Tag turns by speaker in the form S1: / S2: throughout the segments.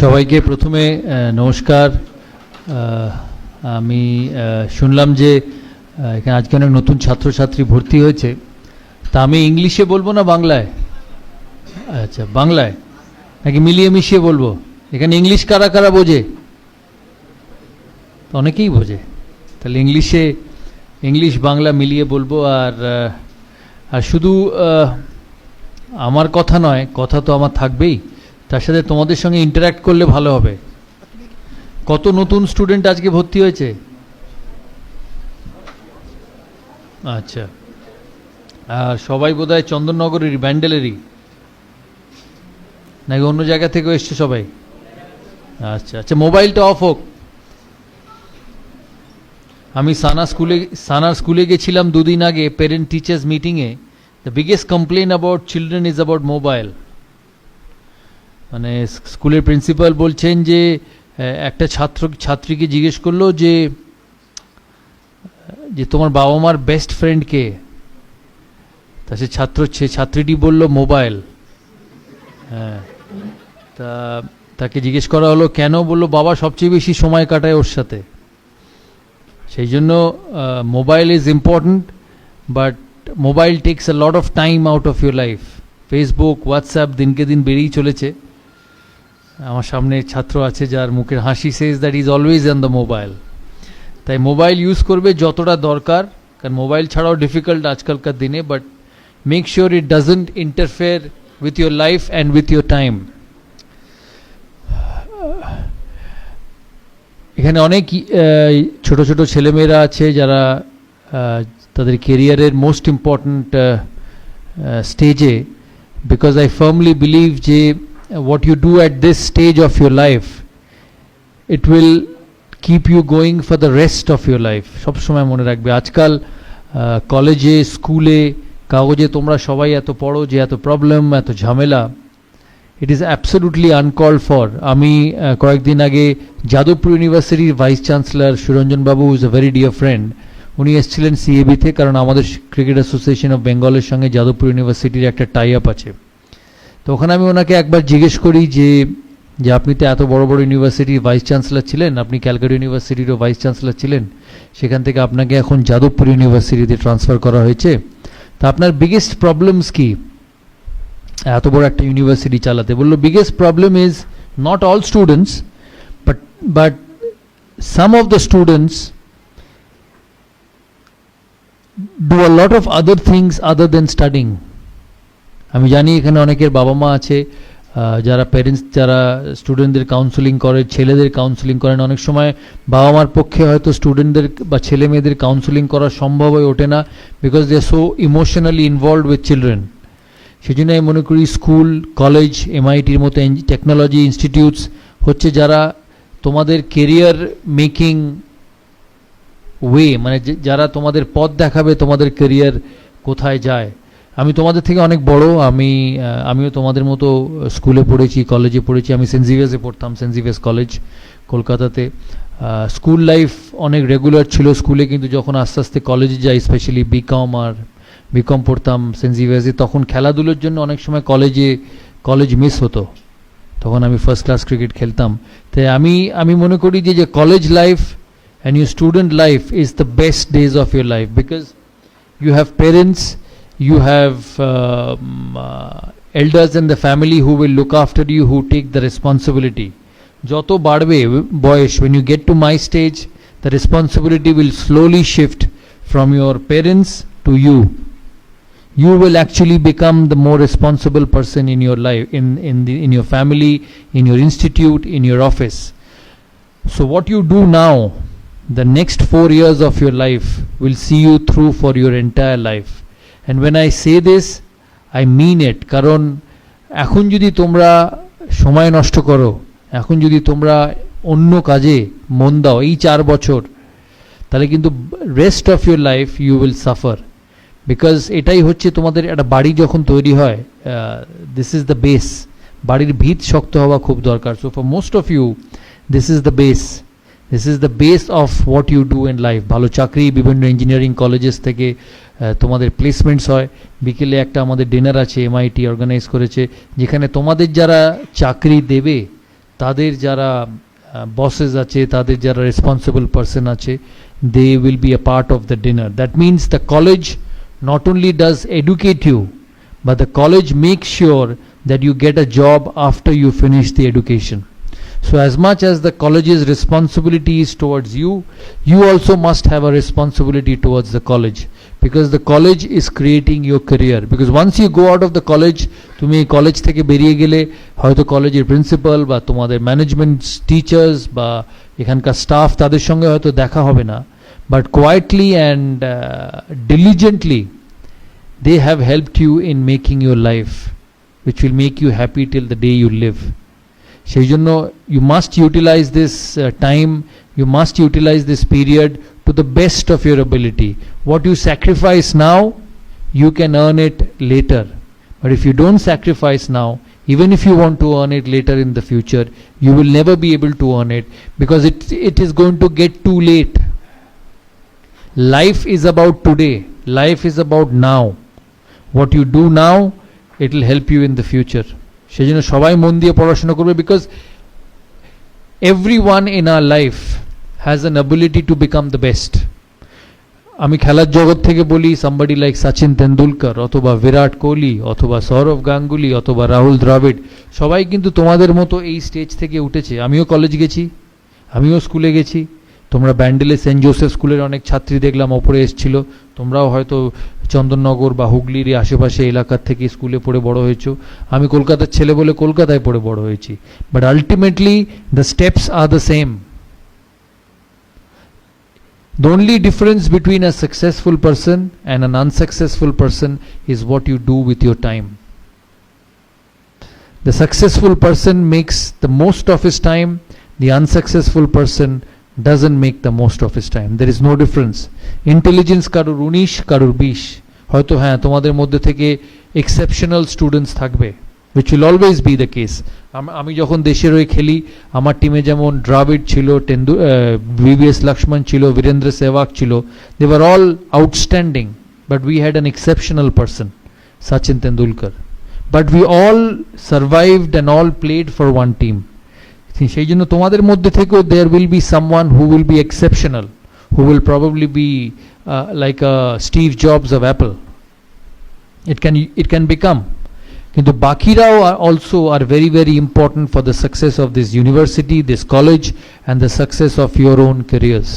S1: সবাইকে প্রথমে নমস্কার। আমি শুনলাম যে এখানে আজকে অনেক নতুন ছাত্রছাত্রী ভর্তি হয়েছে, তা আমি ইংলিশে বলবো না বাংলায়? আচ্ছা, বাংলায় নাকি মিলিয়ে মিশিয়ে বলবো? এখানে ইংলিশ কারা কারা বোঝে? অনেকেই বোঝে, তাহলে ইংলিশ বাংলা মিলিয়ে বলবো। আর শুধু আমার কথা নয়, কথা তো আমার থাকবেই, তার সাথে তোমাদের সঙ্গে ইন্টারঅ্যাক্ট করলে ভালো হবে। কত নতুন স্টুডেন্ট আজকে ভর্তি হয়েছে? আচ্ছা, আর সবাই বোধহয় চন্দননগরেরই, ব্যান্ডেলেরই, নাকি অন্য জায়গা থেকে এসছে সবাই? আচ্ছা আচ্ছা, মোবাইলটা অফ হোক। আমি সানার স্কুলে গেছিলাম দুদিন আগে প্যারেন্ট টিচার্স মিটিংয়ে। The biggest complain about children is about mobile. মানে স্কুলের প্রিন্সিপাল বলছেন যে একটা ছাত্রীকে জিজ্ঞেস করলো যে তোমার বাবা মার বেস্ট ফ্রেন্ড কে? তা সে ছাত্রীটি বলল মোবাইল। হ্যাঁ, তাকে জিজ্ঞেস করা হলো কেন? বললো বাবা সবচেয়ে বেশি সময় কাটায় ওর সাথে, সেই জন্য mobile is important, but mobile tax a lot of time out of your life. Facebook, WhatsApp দিনকে দিন বেড়েই চলেছে। আমার সামনে ছাত্র আছে যার মুখের হাসি says that is always on the mobile. তাই মোবাইল ইউজ করবে যতটা দরকার, কারণ মোবাইল ছাড়াও ডিফিকাল্ট আজকালকার দিনে, but make sure it doesn't interfere with your life and with your time. এখানে অনেক ছোট ছোট ছেলেমেয়েরা আছে যারা তাদের কেরিয়ারের মোস্ট ইম্পর্ট্যান্ট স্টেজে, বিকজ আই ফার্মলি বিলিভ যে what you do at this stage of your life, it will keep you going for the rest of your life. সব সময় মনে রাখবে, আজকাল কলেজে, স্কুলে, কাগজে তোমরা সবাই এত পড়ো যে এত প্রবলেম, এত ঝামেলা, it is absolutely uncalled for. আমি কয়েকদিন আগে যাদবপুর ইউনিভার্সিটির vice chancellor Suranjan Babu is a very dear friend, উনি এসেছিলেন সিএবিতে, কারণ আমাদের ক্রিকেট অ্যাসোসিয়েশন অফ বেঙ্গলের সঙ্গে যাদবপুর ইউনিভার্সিটির একটা টাই আপ আছে। তো ওখানে আমি ওনাকে একবার জিজ্ঞেস করি যে আপনি তো এত বড় বড় ইউনিভার্সিটির ভাইস চ্যান্সেলর ছিলেন, আপনি ক্যালকাটা ইউনিভার্সিটিরও ভাইস চ্যান্সেলর ছিলেন, সেখান থেকে আপনাকে এখন যাদবপুর ইউনিভার্সিটিতে ট্রান্সফার করা হয়েছে, তা আপনার বিগেস্ট প্রবলেমস কি এত বড় একটা ইউনিভার্সিটি চালাতে? বললো biggest problem is not all students, but some of the students do a lot of other things other than studying. আমি জানি এখানে অনেকের বাবা মা আছে যারা প্যারেন্টস, যারা স্টুডেন্টদের কাউন্সেলিং করে, ছেলেদের কাউন্সেলিং করেন। অনেক সময় বাবা মার পক্ষে হয়তো স্টুডেন্টদের বা ছেলে মেয়েদের কাউন্সেলিং করা সম্ভব হয়ে ওঠে না, because they are so emotionally involved with children. সেই জন্য আমি মনে করি স্কুল, কলেজ, এমআইটির মতো টেকনোলজি ইনস্টিটিউটস হচ্ছে যারা তোমাদের কেরিয়ার মেকিং ওয়ে, মানে যারা তোমাদের পথ দেখাবে তোমাদের কেরিয়ার কোথায় যায়। আমি তোমাদের থেকে অনেক বড়, আমিও তোমাদের মতো স্কুলে পড়েছি, কলেজে পড়েছি। আমি সেন্ট জেভিয়ার্সে পড়তাম, সেন্ট জেভিয়ার্স কলেজ কলকাতাতে। স্কুল লাইফ অনেক রেগুলার ছিল স্কুলে, কিন্তু যখন আস্তে আস্তে কলেজে যাই, স্পেশালি বিকম পড়তাম সেন্ট জেভিয়ার্সে, তখন খেলাধুলোর জন্য অনেক সময় কলেজ মিস হতো, তখন আমি ফার্স্ট ক্লাস ক্রিকেট খেলতাম। তাই আমি মনে করি যে college life and your student life is the best days of your life, because you have parents, you have elders in the family who will look after you, who take the responsibility. Joto badbe boyish, when you get to my stage, the responsibility will slowly shift from your parents to you. You will actually become the more responsible person in your life, in your family, in your institute, in your office. So what you do now, the next 4 years of your life will see you through for your entire life. And when I say this, I mean it. কারণ এখন যদি তোমরা সময় নষ্ট করো, এখন যদি তোমরা অন্য কাজে মন দাও এই 4 বছর, তাহলে কিন্তু rest of your life you will suffer. Because এটাই হচ্ছে তোমাদের একটা বাড়ি যখন তৈরি হয়, দিস ইজ দ্য বেস। বাড়ির ভিত শক্ত হওয়া খুব দরকার। So for most of you this is the base, this is the base of what you do in life. ভালো চাকরি, বিভিন্ন ইঞ্জিনিয়ারিং কলেজেস থেকে তোমাদের প্লেসমেন্টস হয়, বিকেলে একটা আমাদের ডিনার আছে এমআইটি অর্গানাইজ করেছে, যেখানে তোমাদের যারা চাকরি দেবে তাদের যারা বসেস আছে, তাদের যারা রেসপন্সিবল পার্সন আছে, they will be a part of the dinner. That means the college not only does educate you, but the college makes sure that you get a job after you finish the education. So as much as the college's responsibility is towards you, you also must have a responsibility towards the college, because the college is creating your career. Because once you go out of the college, তুমি college থেকে বেরিয়ে গেলে হয়তো কলেজের principal বা তোমাদের management teachers বা এখানকার স্টাফ তাদের সঙ্গে হয়তো দেখা হবে না, but quietly and diligently they have helped you in making your life, which will make you happy till the day you live. সেই জন্য you must utilize this time, you must utilize this period to the best of your ability. What you sacrifice now, you can earn it later, but if you don't sacrifice now, even if you want to earn it later in the future, you will never be able to earn it, because it is going to get too late. Life is about today, life is about now. What you do now, it will help you in the future. সেই জন্য সবাই মন দিয়ে পড়াশোনা করবে, because everyone in our life has an ability to become the best. আমি খেলার জগৎ থেকে বলি, somebody like সচিন তেন্ডুলকর অথবা বিরাট কোহলি অথবা সৌরভ গাঙ্গুলি অথবা রাহুল দ্রাবিড়, সবাই কিন্তু তোমাদের মতো এই স্টেজ থেকে উঠেছে. আমিও কলেজ গেছি, আমিও স্কুলে গেছি, তোমরা ব্যান্ডেলে সেন্ট জোসেফ স্কুলের অনেক ছাত্রী দেখলাম ওপরে এসেছিল, তোমরাও হয়তো চন্দননগর বা হুগলির আশেপাশে এলাকার থেকে স্কুলে পড়ে বড় হয়েছো, আমি কলকাতার ছেলে বলে কলকাতায় পড়ে বড় হয়েছি, but ultimately the steps are the same. The only difference between a successful person and an unsuccessful person is what you do with your time. The successful person makes the most of his time, the unsuccessful person doesn't make the most of his time. There is no difference. Intelligence কারুর 19 কারুর 20, হয়তো হ্যাঁ তোমাদের মধ্যে থেকে exceptional students থাকবে, which will always be the case. আমি যখন দেশের হয়ে খেলি, আমার টিমে যেমন দ্রাবিড় ছিল, VVS লক্ষ্মণ ছিল, বীরেন্দ্র সেহবাগ ছিল, they were all outstanding, but we had an exceptional person, Sachin Tendulkar, but we all survived and all played for one team. সেই জন্য তোমাদের মধ্যে থেকেও there will be someone who will be exceptional, who will probably be like a Steve Jobs of Apple. It can become. কিন্তু বাকিরাও also are very very important for the success of this university, this college, and the success of your own careers.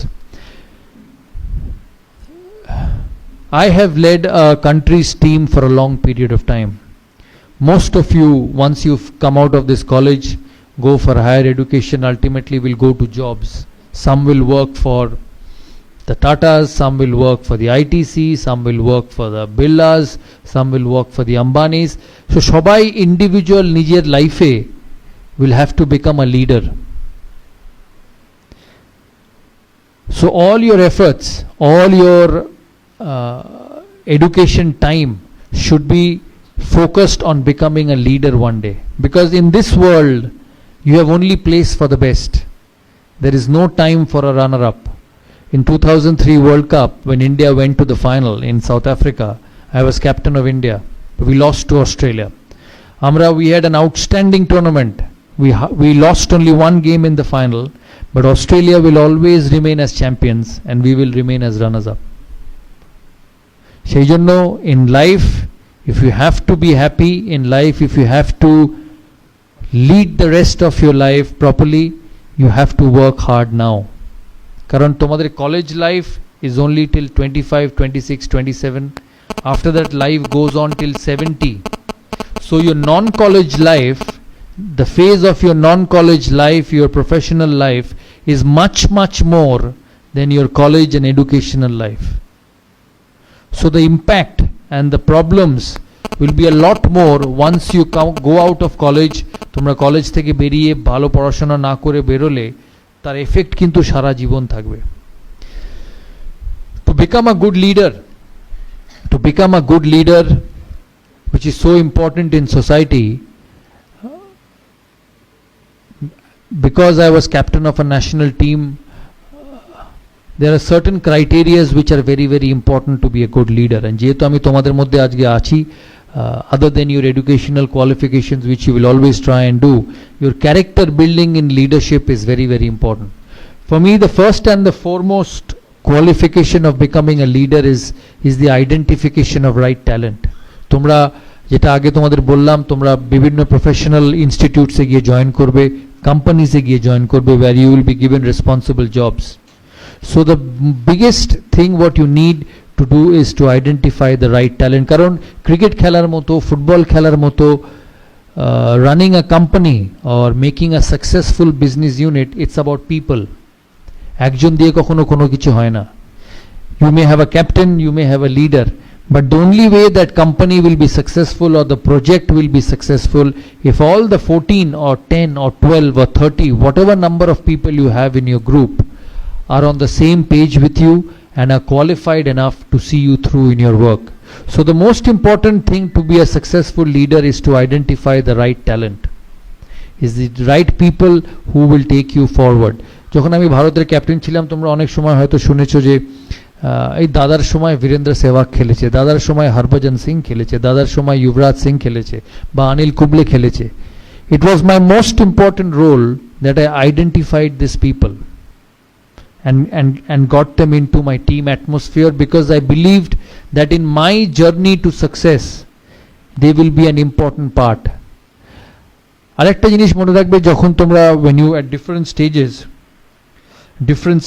S1: I have led a country's team for a long period of time. Most of you, once you've come out of this college, go for higher education, ultimately will go to jobs. Some will work for the Tatas, some will work for the ITC, some will work for the Birlas, some will work for the Ambanis. So সবাই individual নিজের লাইফে will have to become a leader. So all your efforts, all your education time should be focused on becoming a leader one day, because in this world you have only place for the best. There is no time for a runner-up. In 2003 World Cup, when India went to the final in South Africa, I was captain of India. We lost to Australia. We had an outstanding tournament. We lost only one game in the final, but Australia will always remain as champions and we will remain as runners-up. সেই জন্য in life, if you have to be happy in life, if you have to lead the rest of your life properly, you have to work hard now. কারণ তোমাদের college life is only till 25, 26, 27. After that life goes on till 70. So your non-college life, the phase of your non-college life, your professional life is much much more than your college and educational life. So the impact and the problems will be a lot more once you go out of college. তোমরা college থেকে বেরিয়ে ভালো পড়াশোনা না করে বেরোলে তার effect কিন্তু সারা জীবন থাকবে. To become a good leader, which is so important in society, because I was captain of a national team, there are certain criterias which are very very important to be a good leader, and যেহেতু আমি তোমাদের মধ্যে আজকে আছি, other than your educational qualifications which you will always try and do, your character building in leadership is very very important. For me, the first and the foremost qualification of becoming a leader is the identification of right talent. তোমরা যেটা আগে তোমাদের বললাম, তোমরা বিভিন্ন professional ইনস্টিটিউটসে গিয়ে join করবে, কোম্পানিজে গিয়ে জয়েন করবে, where you will be given responsible jobs. So the biggest thing what you need to do is to identify the right talent. কারণ ক্রিকেট খেলার মতো, ফুটবল খেলার মতো, running a company or making a successful business unit, it's about people. একজন দিয়ে কখনো কোনো কিছু হয় না. You may have a captain, you may have a leader, but the only way that company will be successful or the project will be successful if all the 14 or 10 or 12 or 30, whatever number of people you have in your group, are on the same page with you and are qualified enough to see you through in your work. So the most important thing to be a successful leader is to identify the right talent, is the right people who will take you forward. যখন আমি ভারতের captain ছিলাম, তোমরা অনেক সময় হয়তো শুনেছো যে এই দাদার সময় বীরেন্দ্র সেহবাগ খেলেছে, দাদার সময় হরভজন সিং খেলেছে, দাদার সময় যুবরাজ সিং খেলেছে, বা অনিল কুম্বলে খেলেছে. It was my most important role that I identified these people and got them into my team atmosphere, because I believed that in my journey to success they will be an important part. আরেকটা জিনিস মনে রাখবে, যখন তোমরা when you at different stages at different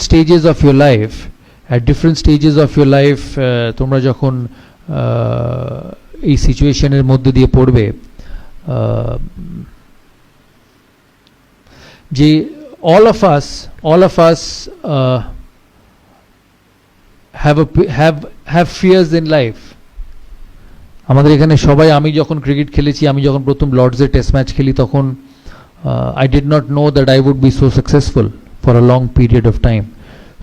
S1: stages of your life, তোমরা যখন এই সিচুয়েশনের মধ্যে দিয়ে পড়বে, যে all of us have fears in life. আমাদের এখানে সবাই, আমি যখন ক্রিকেট খেলেছি, আমি যখন প্রথম লর্ডসে টেস্ট ম্যাচ খেলি, তখন I did not know that I would be so successful for a long period of time.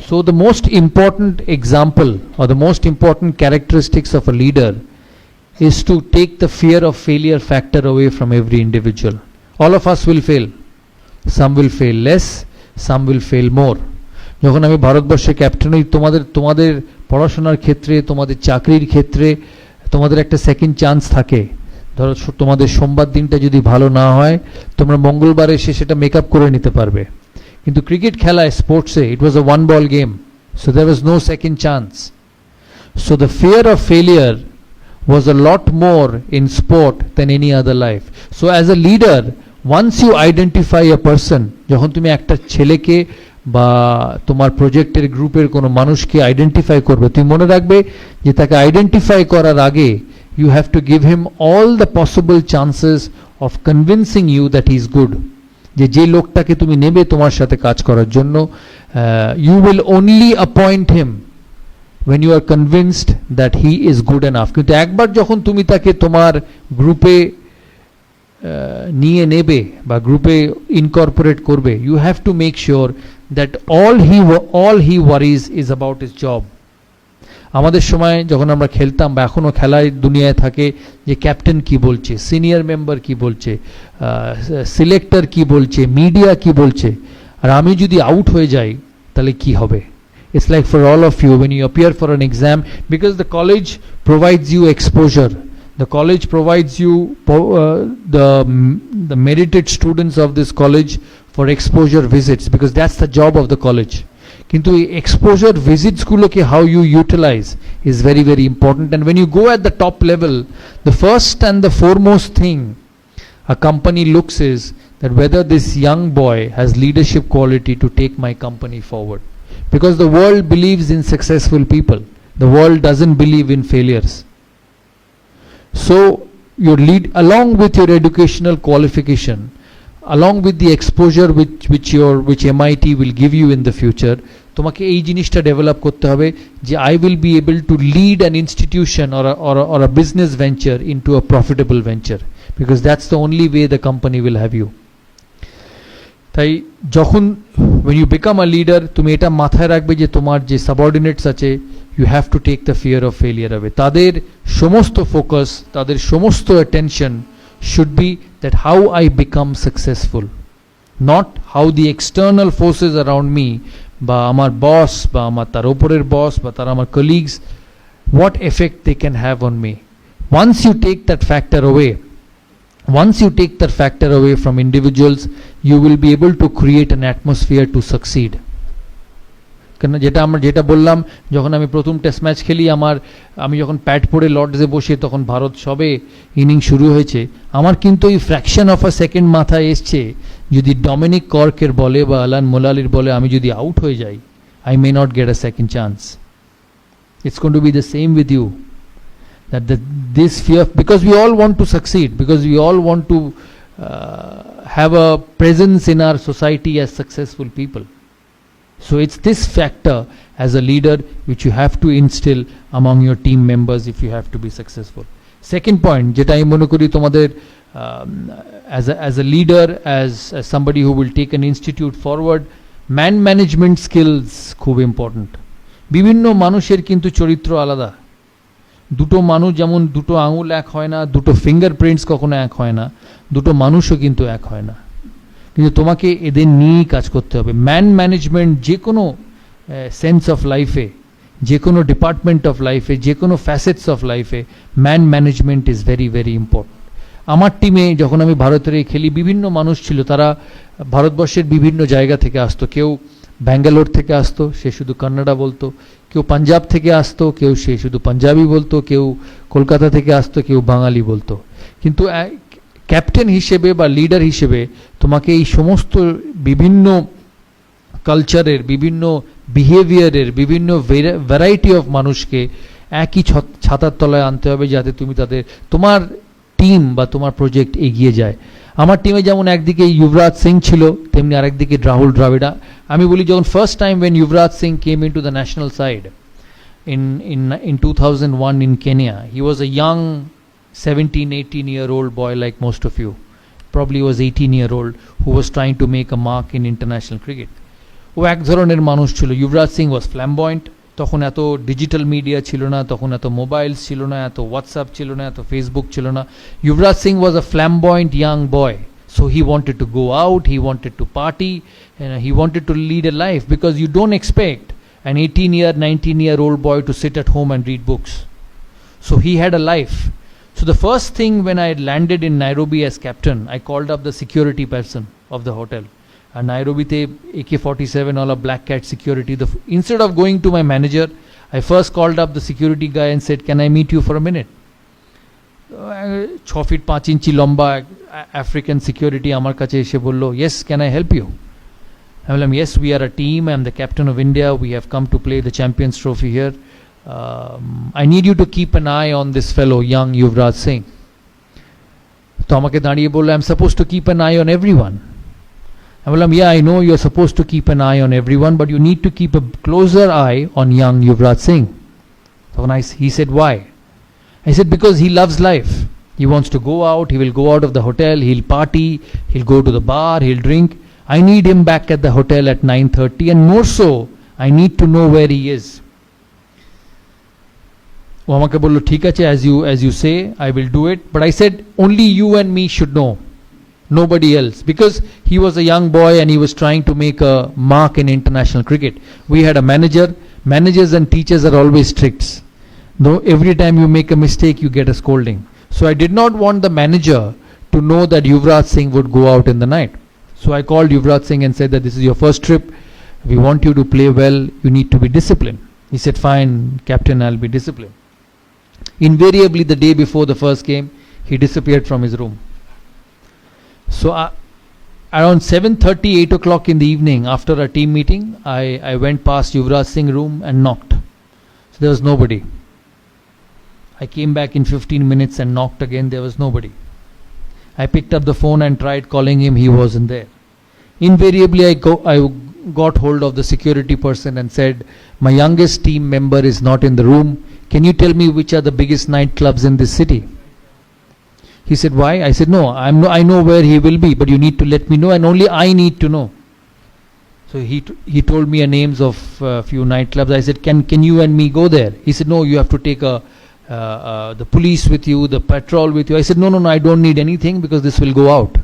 S1: So the most important example or the most important characteristics of a leader is to take the fear of failure factor away from every individual. All of us will fail. Some will fail less, some will fail more. যখন আমি ভারতবর্ষের captain হই, তোমাদের পড়াশোনার ক্ষেত্রে, তোমাদের চাকরির ক্ষেত্রে তোমাদের একটা সেকেন্ড চান্স থাকে. ধরো তোমাদের সোমবার দিনটা যদি ভালো না হয়, তোমরা মঙ্গলবার এসে সেটা মেকআপ করে নিতে পারবে. কিন্তু ক্রিকেট খেলায়, স্পোর্টসে, it was a one ball game, so there was no second chance. So the fear of failure was a lot more in sport than any other life. So as a leader, once you identify a person, যখন তুমি একটা ছেলেকে বা তোমার প্রজেক্টের গ্রুপের কোনো মানুষকে আইডেন্টিফাই করবে, তুমি মনে রাখবে যে তাকে আইডেন্টিফাই করার আগে you have to give him all the possible chances of convincing you that he is good. যে লোকটাকে তুমি নেবে তোমার সাথে কাজ করার জন্য, you will only appoint him when you are convinced that he is good enough. কিন্তু একবার যখন তুমি তাকে তোমার গ্রুপে নিয়ে নেবে বা গ্রুপে ইনকর্পোরেট করবে, you have to make sure that all he worries is about his job. আমাদের সময় যখন আমরা খেলতাম বা এখনো খেলায় দুনিয়ায় থাকে, যে ক্যাপ্টেন কি বলছে, সিনিয়র মেম্বার কি বলছে, সিলেক্টর কি বলছে, মিডিয়া কি বলছে, আর আমি যদি আউট হয়ে যাই তাহলে কি হবে? It's like for all of you when you appear for an exam, because the college provides you exposure, the college provides you the merited students of this college for exposure visits, because that's the job of the college. কিন্তু এই exposure visits গুলোকে how you utilize is very very important. And when you go at the top level, the first and the foremost thing a company looks is that whether this young boy has leadership quality to take my company forward. Because the world believes in successful people, the world doesn't believe in failures. So your lead, along with your educational qualification, along with the exposure which MIT will give you in the future, তোমাকে এই জিনিসটা develop করতে হবে যে I will be able to lead an institution or a business venture into a profitable venture, because that's the only way the company will have you. তাই যখন when you become a leader, তুমি এটা মাথায় রাখবে যে তোমার যে সাবঅর্ডিনেটস আছে, you have to take the fear of failure away. তাদের সমস্ত ফোকাস, তাদের সমস্ত attention should be that how I become successful. not how the external forces around me, বা আমার বস বা আমার তার উপরের বস বা তারা আমার colleagues, what effect they can have on me. Once you take that factor away from individuals, you will be able to create an atmosphere to succeed. কেন যেটা বললাম, যখন আমি প্রথম টেস্ট ম্যাচ খেলি, আমি যখন প্যাড পরে লর্ডসে বসে, তখন ভারত সবে ইনিংস শুরু হয়েছে, আমার কিন্তু এই ফ্র্যাকশন অফ আ সেকেন্ড মাথায় এসছে, যদি ডমিনিক কর্কের বলে বা আলান মোলালির বলে আমি যদি আউট হয়ে যাই, I may not get a second chance. It's going to be the same with you. This fear, because we all want to succeed, because we all want to have a presence in our society as successful people. So it's this factor as a leader which you have to instill among your team members if you have to be successful. Second point, jeta ami mone kori tomader as a leader, as somebody who will take an institute forward, man management skills খুব important. বিভিন্ন মানুষের কিন্তু চরিত্র আলাদা। দুটো মানুষ যেমন দুটো আঙুল এক হয় না, দুটো ফিঙ্গারপ্রিন্টস কখনো এক হয় না, দুটো মানুষও কিন্তু এক হয় না, কিন্তু তোমাকে এদের নিয়েই কাজ করতে হবে। ম্যান ম্যানেজমেন্ট যে কোনো সেন্স অফ লাইফে, যে কোনো ডিপার্টমেন্ট অফ লাইফে, যে কোনো ফ্যাসেটস অফ লাইফে man management is very very important. আমার টিমে যখন আমি ভারতের খেলি, বিভিন্ন মানুষ ছিল, তারা ভারতবর্ষের বিভিন্ন জায়গা থেকে আসতো। কেউ ব্যাঙ্গালোর থেকে আসতো, সে শুধু কন্নড়া বলতো, কেউ পাঞ্জাব থেকে আসতো, কেউ সে শুধু পাঞ্জাবি বলতো, কেউ কলকাতা থেকে আসতো, কেউ বাঙালি বলতো। কিন্তু ক্যাপ্টেন হিসেবে বা লিডার হিসেবে তোমাকে এই সমস্ত বিভিন্ন কালচারের, বিভিন্ন বিহেভিয়ারের, বিভিন্ন ভ্যারাইটি অফ মানুষকে একই ছাতার তলায় আনতে হবে, যাতে তুমি তোমার টিম বা তোমার প্রজেক্ট এগিয়ে যায়। আমার টিমে যেমন একদিকে যুবরাজ সিং ছিল, তেমনি আরেকদিকে রাহুল দ্রাবিড়া। আমি বলি, যখন first time when Yuvraj Singh came into the national side in 2001 in Kenya, he was a young 17-18-year-old boy like most of you. Probably was 18-year-old who was trying to make a mark in international cricket. ও এক ধরনের মানুষ ছিল। Yuvraj Singh was flamboyant. তখন এত digital media ছিল না, তখন এত মোবাইলস ছিল না, এত হোয়াটসঅ্যাপ ছিল না, এত ফেসবুক ছিল না। Yuvraj Singh was a flamboyant young boy. So he wanted to go out, he wanted to party, and he wanted to lead a life, because you don't expect an 19-year old boy to sit at home and read books. So he had a life. So the first thing when I landed in Nairobi as captain, I called up the security person of the hotel. And Nairobi te AK-47 all a black cat security. Instead of going to my manager, I first called up the security guy and said, "Can I meet you for a minute?" 6 feet 5 inch লম্বা African security আমার কাছে এসে বলল, "Yes, can I help you?" I told him, "Yes, we are a team. I am the captain of India. We have come to play the Champions Trophy here. I need you to keep an eye on this fellow, young Yuvraj Singh." তো আমাকে দাঁড়িয়ে বলল, "I'm supposed to keep an eye on everyone." I told him, "Yeah, I know you're supposed to keep an eye on everyone, but you need to keep a closer eye on young Yuvraj Singh." So he said, "Why?" I said, "Because he loves life. He wants to go out, he will go out of the hotel, he'll party, he'll go to the bar, he'll drink. I need him back at the hotel at 9:30, and more so, I need to know where he is." ও আমাকে বলল, "ঠিক আছে, as you say, I will do it." But I said, "Only you and me should know, nobody else," because he was a young boy and he was trying to make a mark in international cricket. We had a manager. Managers and teachers are always strict. Though every time you make a mistake, you get a scolding. So I did not want the manager to know that Yuvraj Singh would go out in the night. So I called Yuvraj Singh and said that this is your first trip. We want you to play well. You need to be disciplined. He said, "Fine, captain, I'll be disciplined." Invariably, the day before the first game, he disappeared from his room. So around 7:30, 8 o'clock in the evening, after a team meeting, I went past Yuvraj Singh's room and knocked. So there was nobody. I came back in 15 minutes and knocked again. There was nobody. I picked up the phone and tried calling him. He wasn't there. Invariably, I got hold of the security person and said, "My youngest team member is not in the room. Can you tell me which are the biggest nightclubs in this city?" He said, "Why?" I said, "No, I know where he will be, but you need to let me know, and only I need to know." So he told me names of a few nightclubs. I said, "Can you and me go there?" He said, "No, you have to take the police with you, the patrol with you." I said, no, I don't need anything, because this will go out.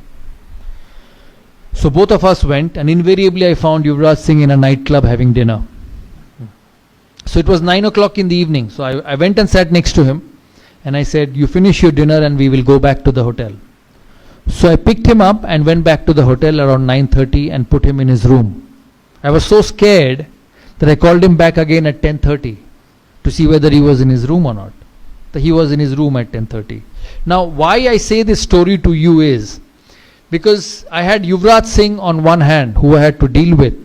S1: So both of us went, and invariably I found Yuvraj Singh in a nightclub having dinner. So it was 9 o'clock in the evening. So I went and sat next to him, and I said, "You finish your dinner and we will go back to the hotel." So I picked him up and went back to the hotel around 9:30 and put him in his room. I was so scared that I called him back again at 10:30 to see whether he was in his room or not. So he was in his room at 10:30. Now, why I say this story to you is because I had Yuvraj Singh on one hand, who I had to deal with,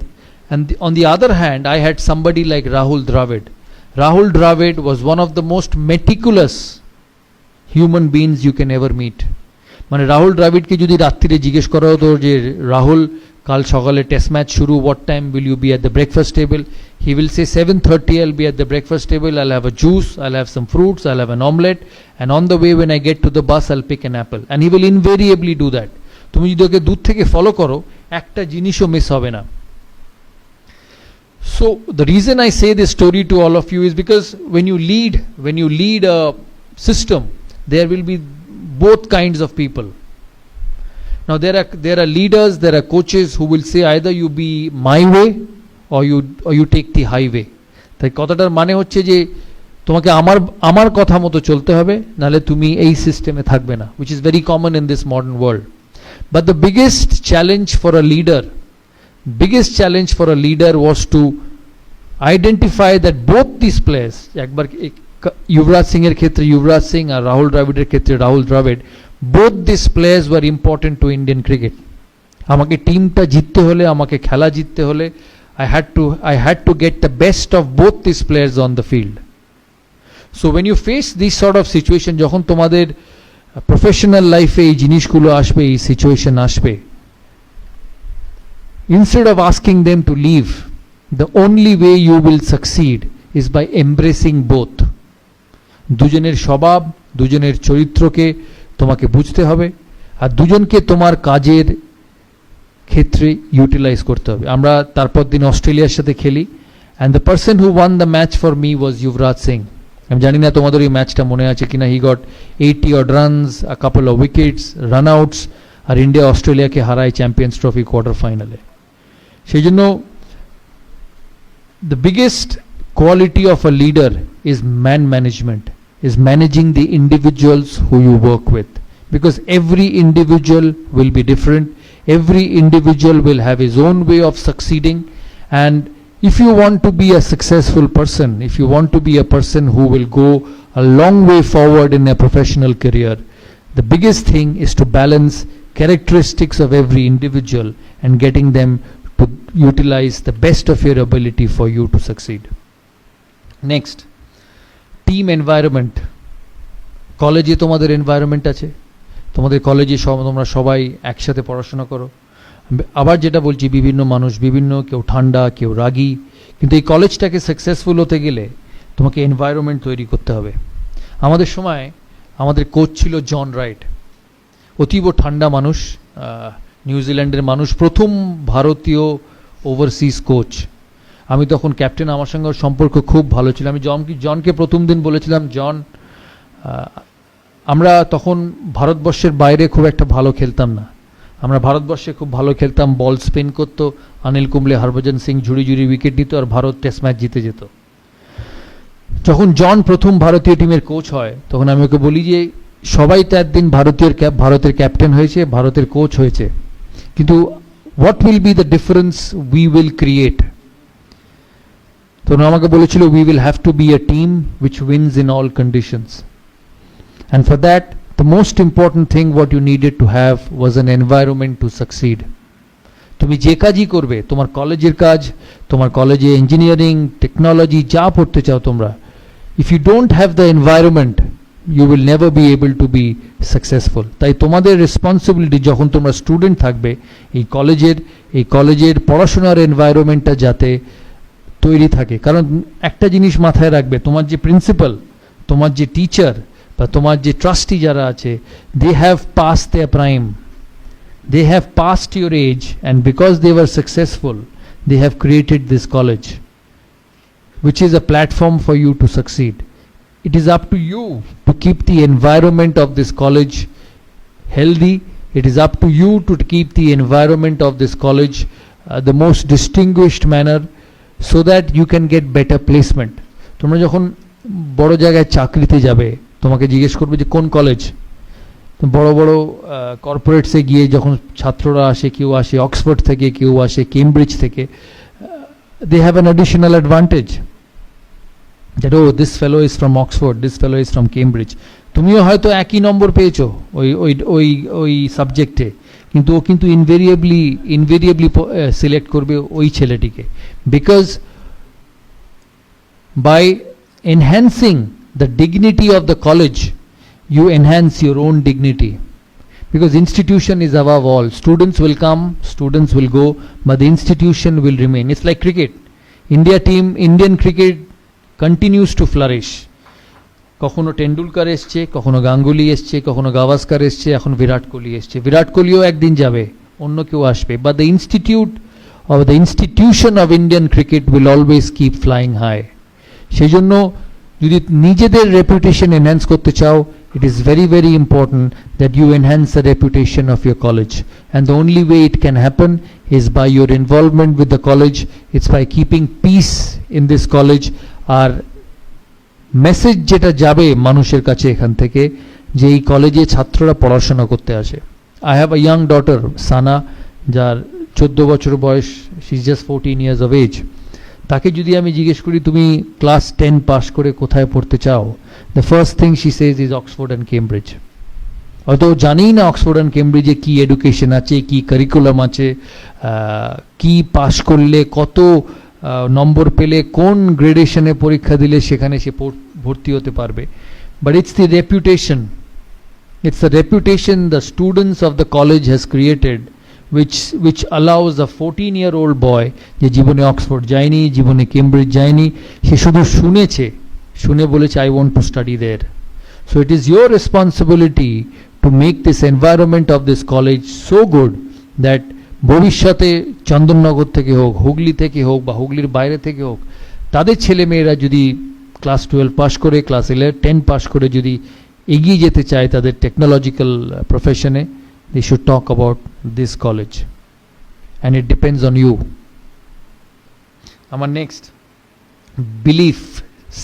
S1: and on the other hand, I had somebody like Rahul Dravid. Rahul Dravid was one of the most meticulous human beings you can ever meet. মানে রাহুল দ্রাবিডকে যদি রাত্রিরে জিজ্ঞেস করা হতো যে রাহুল কাল সকালে test match শুরু, what time will you be at the breakfast table, he will say 7:30 I'll be at the breakfast table, I'll have a juice, I'll have some fruits, I'll have an omelette, and on the way when I get to the bus I'll pick an apple, and he will invariably do that. তুমি যদি ওকে দূর থেকে follow করো একটা জিনিসও miss হবে না. So the reason I say this story to all of you is because when you lead a system, there will be both kinds of people. Now there are leaders, there are coaches who will say either you be my way or you take the highway. তাই কথাটার মানে হচ্ছে যে তোমাকে আমার কথা মতো চলতে হবে, নালে তুমি এই সিস্টেমে থাকবে না, which is very common in this modern world. But the biggest challenge for a leader was to identify that both these players, একবার युवराज सिंह क्षेत्र युवराज सिंह और राहुल द्रविडर क्षेत्र Rahul Dravid, both these players were important to Indian cricket. আমাকে টিমটা জিততে হলে, আমাকে খেলা জিততে হলে I had to get the best of both these players on the field. So when you face this sort of situation, যখন তোমাদের প্রফেশনাল লাইফে এই জিনিসগুলো আসবে, এই সিচুয়েশন আসবে, instead of asking them to leave, the only way you will succeed is by embracing both. দুজনের স্বভাব, দুজনের চরিত্রকে তোমাকে বুঝতে হবে, আর দুজনকে তোমার কাজের ক্ষেত্রে ইউটিলাইজ করতে হবে. আমরা তারপর দিন অস্ট্রেলিয়ার সাথে খেলি, and the person who won the match for me was Yuvraj Singh. আমি জানি না তোমাদের এই ম্যাচটা মনে আছে কিনা. He got 80 odd runs, a couple of wickets, run outs, আর ইন্ডিয়া অস্ট্রেলিয়াকে হারায় চ্যাম্পিয়ন্স ট্রফি কোয়ার্টার ফাইনালে. সেই জন্য the biggest quality of a leader is man management, is managing the individuals who you work with, because every individual will be different, every individual will have his own way of succeeding, and if you want to be a successful person, if you want to be a person who will go a long way forward in a professional career, the biggest thing is to balance characteristics of every individual and getting them to utilize the best of your ability for you to succeed. Next, team environment. কলেজে তোমাদের environment আছে, তোমাদের কলেজে তোমরা সবাই একসাথে পড়াশোনা করো. আবার যেটা বলছি, বিভিন্ন মানুষ বিভিন্ন, কেউ ঠান্ডা, কেউ রাগী, কিন্তু এই কলেজটাকে সাকসেসফুল হতে গেলে তোমাকে এনভায়রনমেন্ট তৈরি করতে হবে. আমাদের সময় আমাদের কোচ ছিল জন রাইট, অতীব ঠান্ডা মানুষ, নিউজিল্যান্ডের মানুষ, প্রথম ভারতীয় ওভারসিজ কোচ. আমি তখন ক্যাপ্টেন, আমার সঙ্গে সম্পর্ক খুব ভালো ছিল. আমি জনকে প্রথম দিন বলেছিলাম, জন আমরা তখন ভারতবর্ষের বাইরে খুব একটা ভালো খেলতাম না, আমরা ভারতবর্ষে খুব ভালো খেলতাম, বল স্পিন করতো, অনিল কুম্বলে, হরভজন সিং ঝুড়ি ঝুড়ি উইকেট নিত, আর ভারত টেস্ট ম্যাচ জিতে যেত. যখন জন প্রথম ভারতীয় টিমের কোচ হয়, তখন আমি ওকে বলি যে সবাই তো একদিন ভারতের ক্যাপ্টেন হয়েছে, ভারতের কোচ হয়েছে, কিন্তু what will be the difference we will create? তখন আমাকে বলেছিল, we will have to be a team which wins in all conditions, and for that the most important thing what you needed to have was an environment to succeed. তুমি যে কাজই করবে, তোমার কলেজের কাজ, তোমার কলেজে ইঞ্জিনিয়ারিং, টেকনোলজি যা পড়তে চাও তোমরা, if you don't have the environment, you will never be able to be successful. তাই তোমাদের রেসপন্সিবিলিটি, যখন তোমরা স্টুডেন্ট থাকবে, এই কলেজের পড়াশোনার এনভায়রনমেন্টটা যাতে তৈরি থাকে. কারণ একটা জিনিস মাথায় রাখবে, তোমার যে প্রিন্সিপাল, তোমার যে টিচার, বা তোমার যে ট্রাস্টি যারা আছে, they have passed their prime, they have passed your age, and because they were successful, they have created this college, which is a platform for you to succeed. It is up to you to keep the environment of this college healthy, It is up to you to keep the environment of this college the most distinguished manner so that you can get better placement. তোমরা যখন বড় জায়গায় চাকরিতে যাবে তোমাকে জিজ্ঞেস করবে যে কোন কলেজ, বড় বড় কর্পোরেটসে গিয়ে যখন ছাত্ররা আসে, কেউ আসে অক্সফোর্ড থেকে, কেউ আসে কেমব্রিজ থেকে, they have an additional advantage that oh this fellow is from Oxford, this fellow is from Cambridge. তুমিও হয়তো একই নম্বর পেয়েছো ওই ওই ওই ওই সাবজেক্টে, কিন্তু ও কিন্তু ইনভেরিয়েবলি সিলেক্ট করবে ওই ছেলেটিকে, because by enhancing the dignity of the college you enhance your own dignity, because institution is above all. Students will come, students will go, but the institution will remain. It's like cricket. Indian cricket continues to flourish. কখনো টেন্ডুলকার এসছে, কখনো গাঙ্গুলি এসছে, কখনো গাভাস্কার এসছে, এখন বিরাট কোহলি এসছে। বিরাট কোহলিও একদিন যাবে, অন্য কেউ আসবে, but the institution of Indian cricket will always keep flying high. সেই জন্য যদি নিজেদের রেপুটেশন এনহ্যান্স করতে চাও, it is very very important that you enhance the reputation of your college, and the only way it can happen is by your involvement with the college. It's by keeping peace in this college. আর message যেটা যাবে মানুষের কাছে এখান থেকে, যে এই কলেজে ছাত্ররা পড়াশোনা করতে আসে। I have a young daughter Sana, যার 14 বছর বয়স, she is just 14 years of age. তাকে যদি আমি জিজ্ঞেস করি তুমি ক্লাস 10 পাস করে কোথায় পড়তে চাও, the first thing she says is Oxford and Cambridge. হয়তো জানি না অক্সফোর্ড অ্যান্ড কেমব্রিজে কি এডুকেশন আছে, কি কারিকুলাম আছে, কি পাস করলে কত নম্বর পেলে কোন গ্রেডেশনে পরীক্ষা দিলে সেখানে সে ভর্তি হতে পারবে, but it's the reputation, it's the reputation the students of the college has created which allows a 14-year-old boy যে জীবনে অক্সফোর্ড যায়নি, জীবনে কেমব্রিজ যায়নি, সে শুধু শুনে বলেছে I want to study there. So it is your responsibility to make this environment of this college so good that ভবিষ্যতে চন্দননগর থেকে হোক, হুগলি থেকে হোক, বা হুগলির বাইরে থেকে হোক, তাদের ছেলে মেয়েরা যদি ক্লাস 12 পাস করে, ক্লাস 10 পাস করে যদি এগিয়ে যেতে চায় তাদের টেকনোলজিক্যাল প্রফেশনে, they should talk about this college, and it depends on you. আমার নেক্সট, বিলিফ,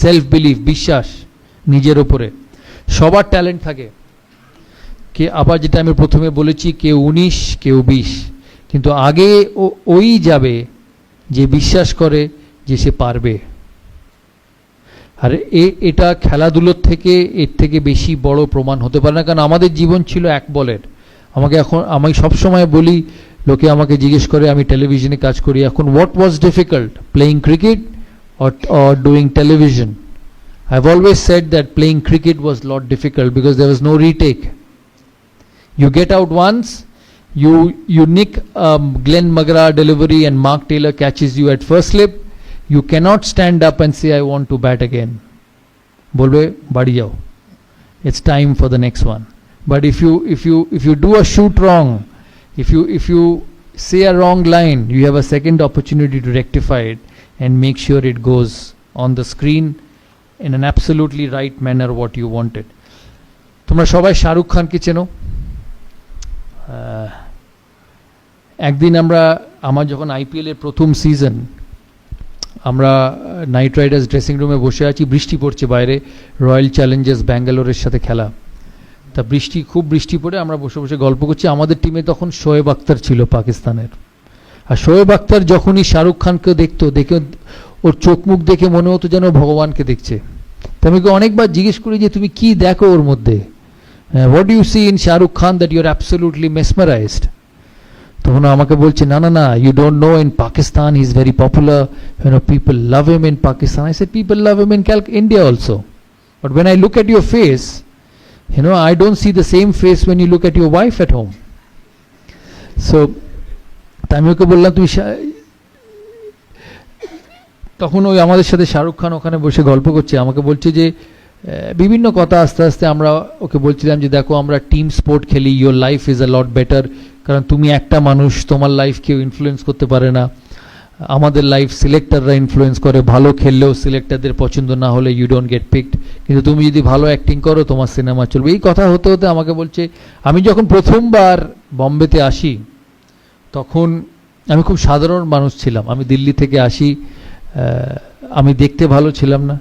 S1: সেলফ বিলিফ, বিশ্বাস নিজের ওপরে। সবার ট্যালেন্ট থাকে, কে আবার যেটা আমি প্রথমে বলেছি, কেউ 19, কেউ 20, কিন্তু আগে ওই যাবে যে বিশ্বাস করে যে সে পারবে। আর এটা খেলাধুলোর থেকে এর থেকে বেশি বড় প্রমাণ হতে পারে না, কারণ আমাদের জীবন ছিল এক বলের। আমি সবসময় বলি, লোকে আমাকে জিজ্ঞেস করে, আমি টেলিভিশনে কাজ করি এখন, what was difficult, playing cricket or doing television? I've always said that playing cricket was a lot difficult because there was no retake. You get out once, you nick Glenn McGrath delivery and Mark Taylor catches you at first slip, you cannot stand up and say I want to bat again. Bolbe badi jao, it's time for the next one. But if you do a shoot wrong, if you say a wrong line, you have a second opportunity to rectify it and make sure it goes on the screen in an absolutely right manner what you wanted. তোমরা সবাই শাহরুখ খানকে চেনো। একদিন আমার যখন IPL এর প্রথম season, আমরা নাইট রাইডার্স ড্রেসিং রুমে বসে আছি, বৃষ্টি পড়ছে বাইরে, রয়্যাল চ্যালেঞ্জার্স ব্যাঙ্গালোরের সাথে খেলা। তা খুব বৃষ্টি পড়ে আমরা বসে বসে গল্প করছি। আমাদের টিমে তখন শোয়েব আখতার ছিল পাকিস্তানের। আর শোয়েব আখতার যখনই শাহরুখ খানকে দেখে ওর চোখ মুখ দেখে মনে হতো যেন ভগবানকে দেখছে। তো আমি অনেকবার জিজ্ঞেস করি যে তুমি কি দেখো ওর মধ্যে, what you see in Shahrukh Khan that you are absolutely mesmerised? তখন আমাকে বলছে, না, you don't know, in Pakistan he is very popular, people love him in Pakistan. I said people love him in India also, but when I look at your face, I don't see the same face when you look at your wife at home. So আমি ওকে বললাম তুমি, তখন ওই আমাদের সাথে শাহরুখ খান ওখানে বসে গল্প করছে, আমাকে বলছে যে বিভিন্ন কথা, আস্তে আস্তে আমরা ওকে বলছিলাম যে দেখো আমরা টিম স্পোর্ট খেলি, your life is a lot better, কারণ তুমি একটা মানুষ, তোমার লাইফ কেউ ইনফ্লুয়েন্স করতে পারে না। আমাদের লাইফ সিলেক্টররা ইনফ্লুয়েন্স করে, ভালো খেললেও সিলেক্টরদের পছন্দ না হলে ইউ ডোন্ট গেট পিকড, কিন্তু তুমি যদি ভালো অ্যাক্টিং করো তোমার সিনেমা চলবে। এই কথা হতে হতে আমাকে বলছে, আমি যখন প্রথমবার বম্বেতে আসি তখন আমি খুব সাধারণ মানুষ ছিলাম, আমি দিল্লি থেকে আসি, আমি দেখতে ভালো ছিলাম না,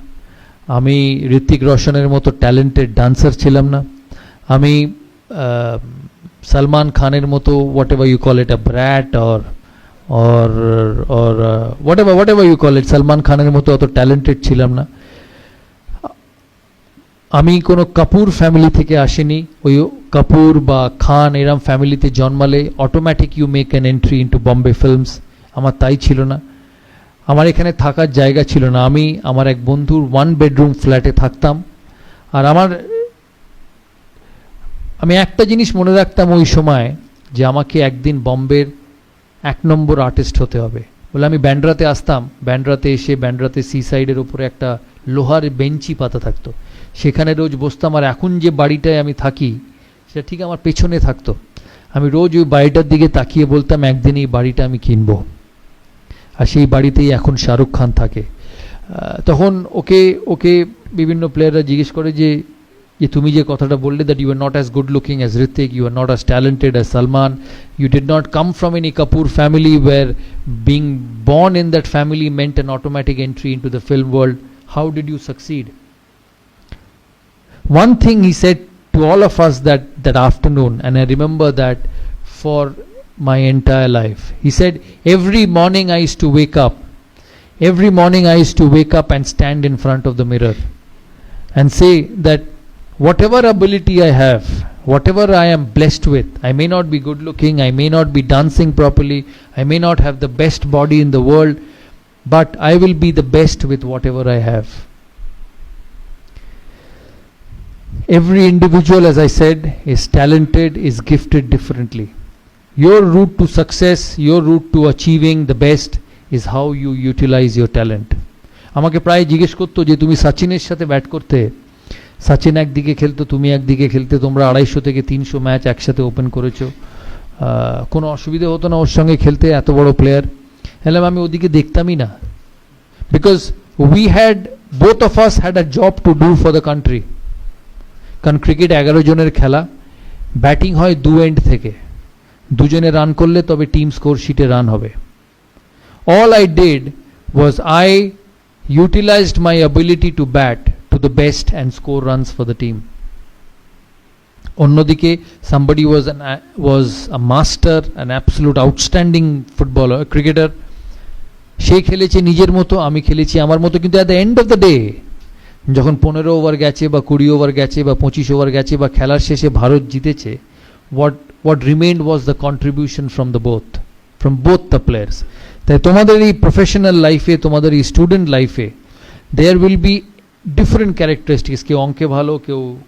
S1: আমি ঋত্বিক রোশনের মতো ট্যালেন্টেড ডান্সার ছিলাম না, আমি সলমান খানের মতো whatever you call it a brat or whatever you call it, Salman খানের মতো অত ট্যালেন্টেড ছিলাম না। আমি কোনো কাপুর ফ্যামিলি থেকে আসিনি, ওই কাপুর বা খান এরম ফ্যামিলিতে জন্মালে automatic you make an entry into Bombay films, আমার তাই ছিল না। আমার এখানে থাকার জায়গা ছিল না, আমি আমার এক বন্ধুর 1 bedroom ফ্ল্যাটে থাকতাম। আর আমি একটা জিনিস মনে রাখতাম ওই সময়, যে আমাকে একদিন বম্বের 1 নম্বর আর্টিস্ট হতে হবে বলে আমি ব্যান্ড্রাতে আসতাম। ব্যান্ড্রাতে এসে ব্যান্ড্রাতে সি সাইডের উপরে একটা লোহার বেঞ্চি পাতা থাকতো, সেখানে রোজ বসতাম। আর এখন যে বাড়িটায় আমি থাকি সেটা ঠিক আমার পেছনে থাকতো, আমি রোজ ওই বাড়িটার দিকে তাকিয়ে বলতাম একদিন এই বাড়িটা আমি কিনবো। আর সেই বাড়িতেই এখন শাহরুখ খান থাকে। তখন ওকে বিভিন্ন প্লেয়াররা জিজ্ঞেস করে যে তুমি যে কথাটা বললে, that you are not as good looking as Hrithik, you are not as talented as Salman, you did not come from any Kapoor family where being born in that family meant an automatic entry into the film world. How did you succeed? One thing he said to all of us that afternoon, and I remember that for my entire life. He said, every morning I used to wake up and stand in front of the mirror and say that whatever ability I have, whatever I am blessed with, I may not be good looking, I may not be dancing properly, I may not have the best body in the world, but I will be the best with whatever I have. Every individual, as I said, is talented, is gifted differently. Your route to success, your route to achieving the best is how you utilize your talent. আমাকে প্রায় জিজ্ঞেস করতো যে তুমি সচিনের সাথে bat করতে, সচিন একদিকে খেলতো, তুমি একদিকে খেলতে, তোমরা 250 থেকে 300 ম্যাচ একসাথে ওপেন করেছো, কোনো অসুবিধা হতো না ওর সঙ্গে খেলতে, এত বড় প্লেয়ার। হ্যাঁ, আমি ওদিকে দেখতামই না, because both of us had a job to do for the country. কারণ ক্রিকেট 11 জনের খেলা, ব্যাটিং হয় 2 এন্ড থেকে, দুজনে রান করলে তবে টিম স্কোর শিটে রান হবে। All I did was I utilized my ability to bat to the best and score runs for the team. অন্যদিকে somebody was a master, an absolute outstanding footballer, cricketer. সে খেলেছে নিজের মতো, আমি খেলেছি আমার মতো, কিন্তু at the end of the day যখন 15 ওভার গেছে বা 20 ওভার গেছে বা 25 ওভার গেছে বা খেলার শেষে ভারত জিতেছে, what remained was the contribution from both the players. তাই তোমাদের এই প্রফেশনাল লাইফে, তোমাদের এই স্টুডেন্ট লাইফে there will be different characteristics. কেউ অঙ্কে ভালো,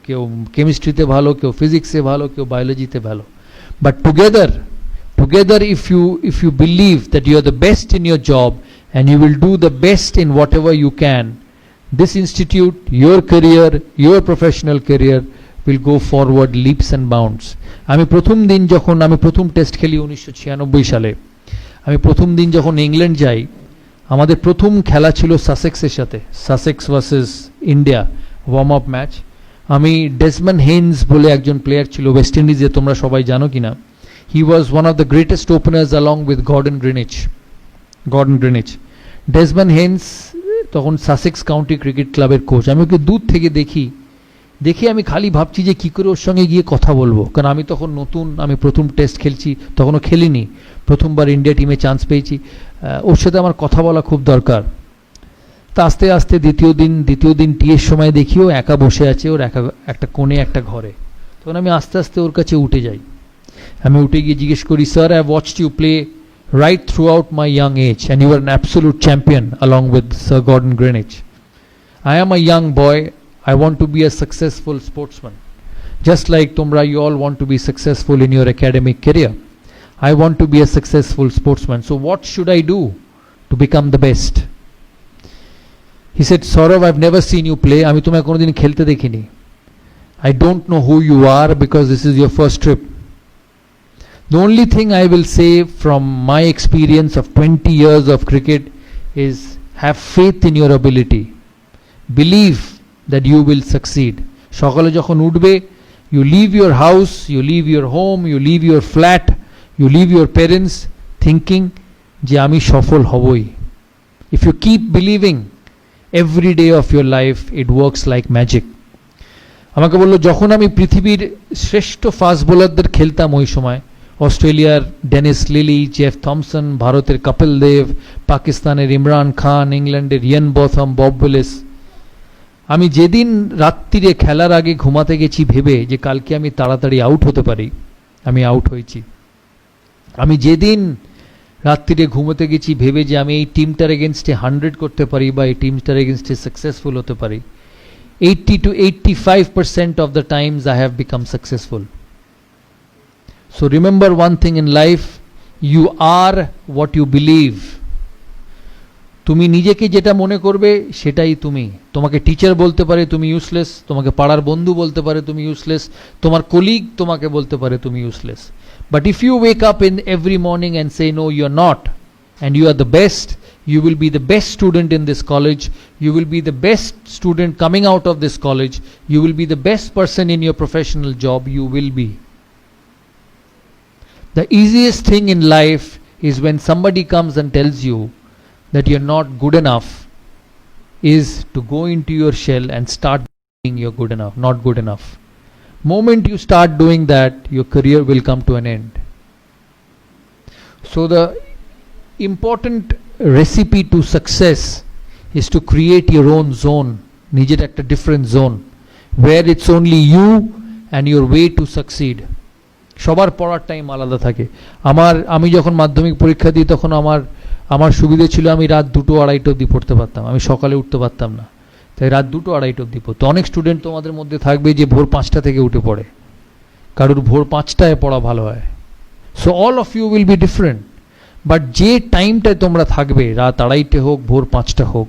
S1: কেউ কেমিস্ট্রিতে ভালো, কেউ ফিজিক্সে ভালো, কেউ বায়োলজিতে ভালো, but together if you believe that you are the best in your job and you will do the best in whatever you can, this institute, your career, your professional career will go forward leaps and bounds. আমি প্রথম test খেলি 1996 সালে, আমি প্রথম দিন যখন England যাই, আমাদের প্রথম খেলা ছিল সাসেক্সের সাথে, Sussex versus India, warm up match. আমি ডেসমন্ড হেইন্স বলে একজন প্লেয়ার ছিল ওয়েস্ট ইন্ডিজে, তোমরা সবাই জানো কিনা, he was one of the greatest openers along with Gordon Greenidge. Desmond Haynes তখন সাসেক্স কাউন্টি ক্রিকেট ক্লাবের কোচ। আমি ওকে দূর থেকে দেখি আমি খালি ভাবছি যে কী করে ওর সঙ্গে গিয়ে কথা বলবো, কারণ আমি তখন নতুন, আমি প্রথম টেস্ট খেলছি, তখনও খেলিনি, প্রথমবার ইন্ডিয়া টিমে চান্স পেয়েছি, ওর সাথে আমার কথা বলা খুব দরকার। তা আস্তে আস্তে দ্বিতীয় দিন টিয়ের সময় দেখি ও একা বসে আছে, ওর একটা কোণে একটা ঘরে। তখন আমি আস্তে আস্তে ওর কাছে উঠে যাই, আমি উঠে গিয়ে জিজ্ঞেস করি, sir, I have watched you play right throughout my young age and you were an absolute champion along with Sir Gordon Greenwich. I am a young boy, I want to be a successful sportsman, just like tumra you all want to be successful in your academic career. I want to be a successful sportsman, so what should I do to become the best? He said, Saurav, I've never seen you play, ami tumhe kono din khelte dekhini, I don't know who you are because this is your first trip. The only thing I will say from my experience of 20 years of cricket is have faith in your ability. Believe that you will succeed. Shokale jokhon utbe, you leave your house, you leave your home, you leave your flat, you leave your parents thinking je ami সফল হবই. If you keep believing every day of your life, it works like magic. আমাকে বললো যখন আমি পৃথিবীর শ্রেষ্ঠ fast বোলারদের খেলতাম ওই সময়, অস্ট্রেলিয়ার ডেনিস লিলি, জেফ থমসন, ভারতের কপিল দেব, পাকিস্তানের ইমরান খান, ইংল্যান্ডের ইয়ান বথম, বব উইলিস, আমি যেদিন রাত্রিরে খেলার আগে ঘুমাতে গেছি ভেবে যে কালকে আমি তাড়াতাড়ি আউট হতে পারি, আমি আউট হয়েছি। আমি যেদিন রাত্রিরে ঘুমোতে গেছি ভেবে যে আমি এই টিমটার এগেনস্টে 100 করতে পারি বা এই টিমটার এগেনস্টে সাকসেসফুল হতে পারি, 80 to 85% of the times I have become successful. So remember one thing in life, you are what you believe. তুমি নিজেকে যেটা মনে করবে সেটাই তুমি। তোমাকে টিচার বলতে পারে তুমি ইউজলেস, তোমাকে পাড়ার বন্ধু বলতে পারে তুমি ইউজলেস, তোমার কলিগ তোমাকে বলতে পারে তুমি useless. But if you wake up in every morning and say no, you are not, and you are the best, you will be the best student in this college, you will be the best student coming out of this college, you will be the best person in your professional job, you will be. The easiest thing in life is when somebody comes and tells you that you're not good enough, is to go into your shell and start being you're good enough, not good enough. Moment you start doing that, your career will come to an end. So the important recipe to success is to create your own zone, নিজের একটা different zone where it's only you and your way to succeed. সবার পড়ার time আলাদা থাকে। আমি যখন মাধ্যমিক পরীক্ষা দিই তখন আমার সুবিধে ছিল আমি রাত 2-2:30 অবধি পড়তে পারতাম, আমি সকালে উঠতে পারতাম না, তাই রাত 2-2:30 অবধি পড়তো। অনেক স্টুডেন্ট তোমাদের মধ্যে থাকবে যে ভোর 5টা থেকে উঠে পড়ে, কারোর ভোর 5টায় পড়া ভালো হয়। So all of you will be different, but যে টাইমটায় তোমরা থাকবে, রাত 2:30 হোক ভোর 5টা হোক,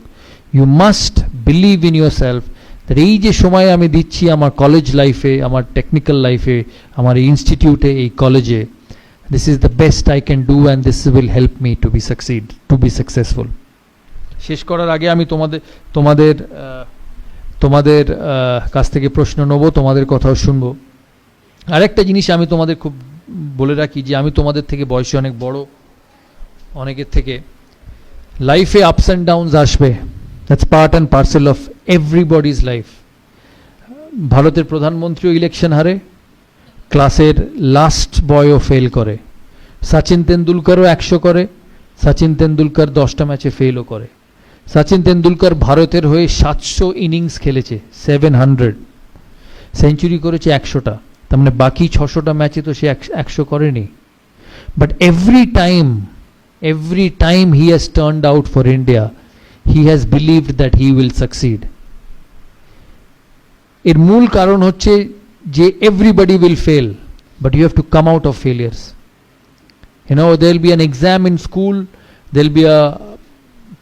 S1: you must believe in yourself that এই যে সময় আমি দিচ্ছি আমার কলেজ লাইফে, আমার টেকনিক্যাল লাইফে, আমার এই ইনস্টিটিউটে, এই কলেজে, this is the best I can do and this will help me to be successful. শেষ করার আগে আমি তোমাদের কাছ থেকে প্রশ্ন নেব, তোমাদের কথাও শুনবো। আরেকটা জিনিস আমি তোমাদের খুব বলে রাখি যে আমি তোমাদের থেকে বয়সে অনেক বড়, অনেকের থেকে। লাইফে আপস অ্যান্ড ডাউনস আসবে, that's part and parcel of everybody's life. ভারতের প্রধানমন্ত্রীও ইলেকশন হারে, ক্লাসের লাস্ট বয়ও ফেল করে, সচিন তেন্ডুলকারও 100 করে, সচিন তেন্ডুলকার 10টা ম্যাচে ফেলও করে। সচিন তেন্ডুলকার ভারতের হয়ে 700 ইনিংস খেলেছে, 700 সেঞ্চুরি করেছে 100টা, তার মানে বাকি 600টা ম্যাচে তো সে 100 করেনি। But every time he has turned out for India, he has believed that he will succeed. এর মূল কারণ হচ্ছে যে everybody will fail, but you have to come out of failures. You know, there will be an exam in school, there will be a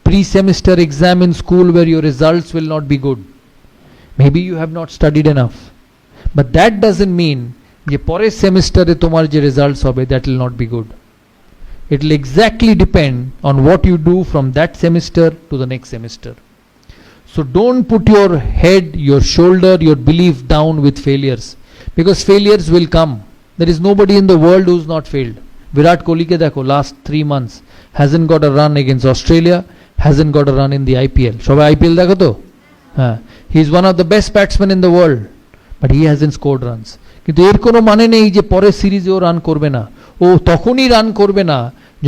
S1: pre-semester exam in school where your results will not be good. Maybe you have not studied enough, but that doesn't mean যে পরের সেমিস্টারে তোমার যে results হবে that will not be good. It will exactly depend on what you do from that semester to the next semester. So don't put your head, your shoulder, your belief down with failures, because failures will come. There is nobody in the world who's not failed. Virat Kohli ke dekho, last 3 months hasn't got a run against Australia, hasn't got a run in the IPL. Shobai IPL dekho to? He is one of the best batsmen in the world, but he hasn't scored runs. কিন্তু এর কোনো মানে নেই যে পরের সিরিজে ও run করবে না। ও তখনই রান করবে না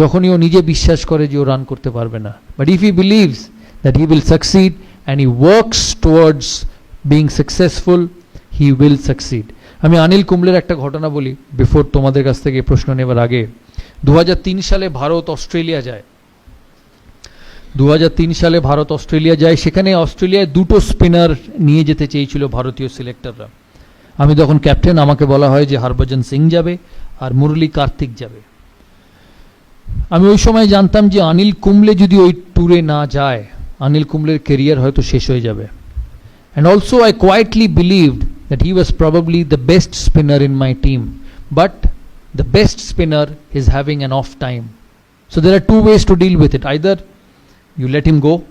S1: যখনই ও নিজে বিশ্বাস করে যে ও রান করতে পারবে না। But if he believes that he will succeed and he works towards being successful, he will succeed. আমি অনিল কুম্বলের একটা ঘটনা বলি বিফোর তোমাদের কাছ থেকে প্রশ্ন নেবার আগে। 2003 সালে ভারত অস্ট্রেলিয়া যায়, 2003 সালে ভারত অস্ট্রেলিয়া যায়। সেখানে অস্ট্রেলিয়ায় 2টো স্পিনার নিয়ে যেতে চেয়েছিল ভারতীয় সিলেক্টররা। আমি তখন ক্যাপ্টেন, আমাকে বলা হয় যে হরভজন সিং যাবে আর মুরলী কার্তিক যাবে। আমি ওই সময় জানতাম যে অনিল কুম্বলে যদি ওই ট্যুরে না যায়, অনিল কুম্বলের ক্যারিয়ার হয়তো শেষ হয়ে যাবে। And also I quietly believed that he was probably the best spinner in my team, but the best spinner is having an off time. So there are two ways to deal with it. Either you let him go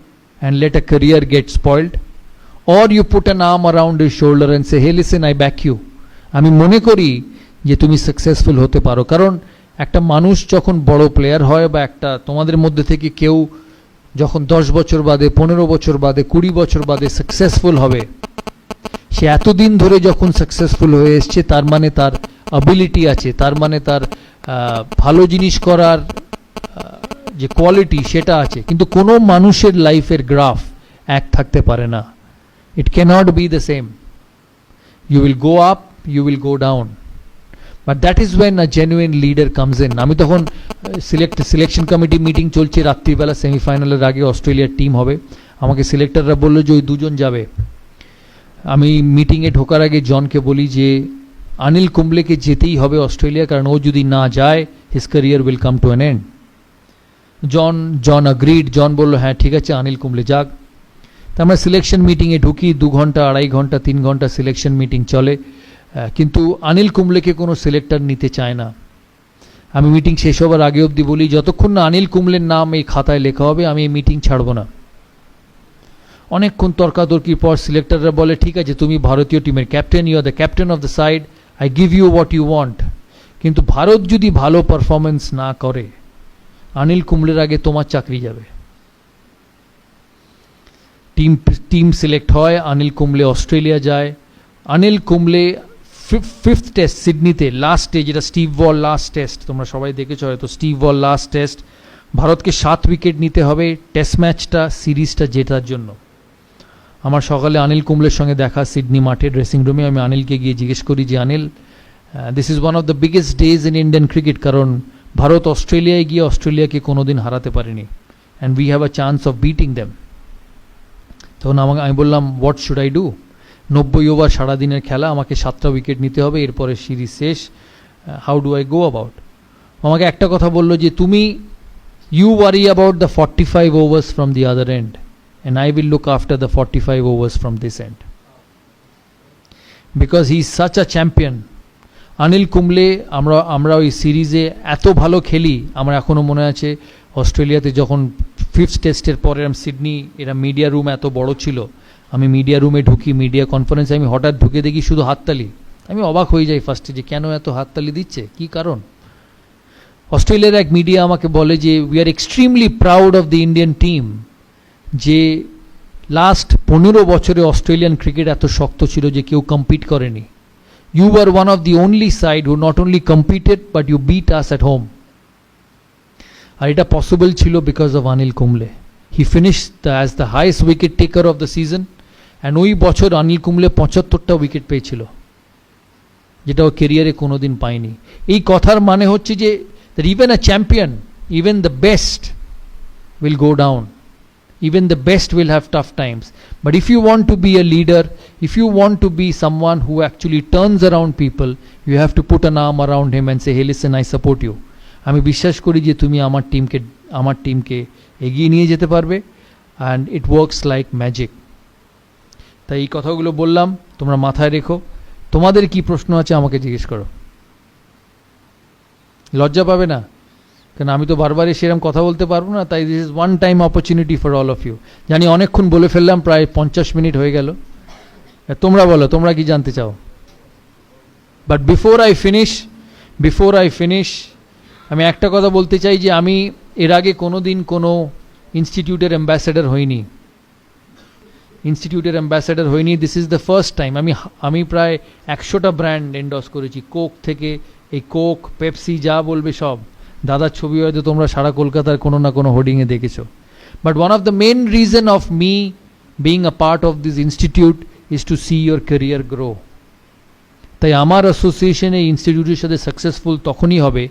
S1: and let a career get spoiled, or you put an arm around his shoulder and say, hey listen, I back you. আমি মনে করি যে তুমি successful হতে পারো। কারণ একটা মানুষ যখন বড় প্লেয়ার হয়, বা একটা তোমাদের মধ্যে থেকে কেউ যখন 10 বছর বাদে, 15 বছর বাদে, 20 বছর বাদে সাকসেসফুল হবে, সে এতদিন ধরে যখন সাকসেসফুল হয়ে এসছে, তার মানে তার অ্যাবিলিটি আছে, তার মানে তার ভালো জিনিস করার যে কোয়ালিটি সেটা আছে। কিন্তু কোনো মানুষের লাইফের গ্রাফ এক থাকতে পারে না। It cannot be the same. You will go up, you will go down, but that is when a genuine leader comes in. আমি তখন সিলেকশন কমিটি মিটিং চলছে, রাত্রিবেলা সেমিফাইনালের আগে অস্ট্রেলিয়ার টিম হবে। আমাকে সিলেক্টররা বললো যে ওই দুজন যাবে। আমি মিটিংয়ে ঢোকার আগে জনকে বলি যে অনিল কুম্বলেকে যেতেই হবে অস্ট্রেলিয়া, কারণ ও যদি না যায় his career will come to an end. John agreed. John বললো হ্যাঁ ঠিক আছে, অনিল কুম্বলে যাক। তা আমরা সিলেকশন মিটিংয়ে ঢুকি, 2 ঘন্টা, 2.5 ঘন্টা, 3 ঘন্টা সিলেকশন মিটিং চলে, কিন্তু অনিল কুম্বলেকে কোনো সিলেক্টর নিতে চায় না। আমি মিটিং শেষ হবার আগে অবধি বলি, যতক্ষণ না অনিল কুম্বলের নাম এই খাতায় লেখা হবে আমি এই মিটিং ছাড়বো না। অনেকক্ষণ তর্কাতর্কির পর সিলেক্টররা বলে ঠিক আছে, তুমি ভারতীয় টিমের captain, you are the captain of the side, I give you what you want. কিন্তু ভারত যদি ভালো পারফরমেন্স না করে, অনিল কুম্বলের আগে তোমার চাকরি যাবে। টিম সিলেক্ট হয়, অনিল কুম্বলে অস্ট্রেলিয়া যায়। অনিল কুম্বলে 5th টেস্ট সিডনিতে, লাস্টে, যেটা স্টিভ ওয়াল লাস্ট টেস্ট, তোমরা সবাই দেখেছো হয়তো, স্টিভ ওয়াল লাস্ট টেস্ট, ভারতকে 7 উইকেট নিতে হবে টেস্ট ম্যাচটা, সিরিজটা জেতার জন্য। আমার সকালে অনিল কুম্বলের সঙ্গে দেখা সিডনি মাঠে ড্রেসিং রুমে। আমি অনিলকে গিয়ে জিজ্ঞেস করি যে Anil, this is one of the biggest days in Indian cricket, কারণ ভারত অস্ট্রেলিয়ায় গিয়ে অস্ট্রেলিয়াকে কোনোদিন হারাতে পারেনি, and we have a chance of beating them. তখন আমি বললাম what should I do? 90 over সারাদিনের খেলা, আমাকে 7টা উইকেট নিতে হবে, এরপরে সিরিজ শেষ, how do I go about? আমাকে একটা কথা বললো যে তুমি you worry about the 45 overs from the other end, and I will look after the 45 overs from this end, because he is such a champion. Anil Kumble, আমরা ওই সিরিজে এত ভালো খেলি, আমার এখনও মনে আছে অস্ট্রেলিয়াতে যখন 5th টেস্টের পরে সিডনি, এরা মিডিয়া রুম এত বড় ছিল, আমি মিডিয়া রুমে ঢুকি, মিডিয়া কনফারেন্সে আমি হঠাৎ ঢুকে দেখি শুধু হাততালি। আমি অবাক হয়ে যাই ফার্স্টে যে কেন এত হাততালি দিচ্ছে, কি কারণ? অস্ট্রেলিয়ার এক মিডিয়া আমাকে বলে যে we are extremely proud of the Indian team, যে লাস্ট 15 বছরে অস্ট্রেলিয়ান ক্রিকেট এত শক্ত ছিল যে কেউ কম্পিট করেনি। You are one of the only side who not only competed but you beat us at home. আর এটা পসিবল ছিল because of Anil Kumble. He finished as the highest wicket taker of the season, and ওই বছর Anil Kumble 75টা wicket পেয়েছিল, যেটা ও কেরিয়ারে কোনোদিন পায়নি। এই কথার মানে হচ্ছে যে even a champion, even the best will go down, even the best will have tough times. But if you want to be a leader, if you want to be someone who actually turns around people, you have to put an arm around him and say, hey listen, I support you. আমি বিশ্বাস করি যে তুমি আমার টিমকে এগিয়ে নিয়ে যেতে পারবে, and it works like magic. তাই এই কথাগুলো বললাম, তোমরা মাথায় রেখো। তোমাদের কি প্রশ্ন আছে আমাকে জিজ্ঞেস করো, লজ্জা পাবে না, কারণ আমি তো বারবার সেরকম কথা বলতে পারবো না। তাই this is one time opportunity for all of you. জানি অনেকক্ষণ বলে ফেললাম, প্রায় 50 মিনিট হয়ে গেল। তোমরা বলো, তোমরা কি জানতে চাও? বাট বিফোর আই ফিনিশ আমি একটা কথা বলতে চাই যে আমি এর আগে কোনোদিন কোনো ইনস্টিটিউটের অ্যাম্বাসেডর হইনি। This is the first time. আমি প্রায় 100টা ব্র্যান্ড এন্ডোর্স করেছি, কোক থেকে, এই কোক, পেপসি, যা বলবে সব। দাদার ছবি হয়তো তোমরা সারা কলকাতার কোনো না কোনো হোর্ডিংয়ে দেখেছো। But one of the main reason of me being a part of this institute is to see your career grow. তাই আমার অ্যাসোসিয়েশন এই ইনস্টিটিউটের সাথে সাকসেসফুল তখনই হবে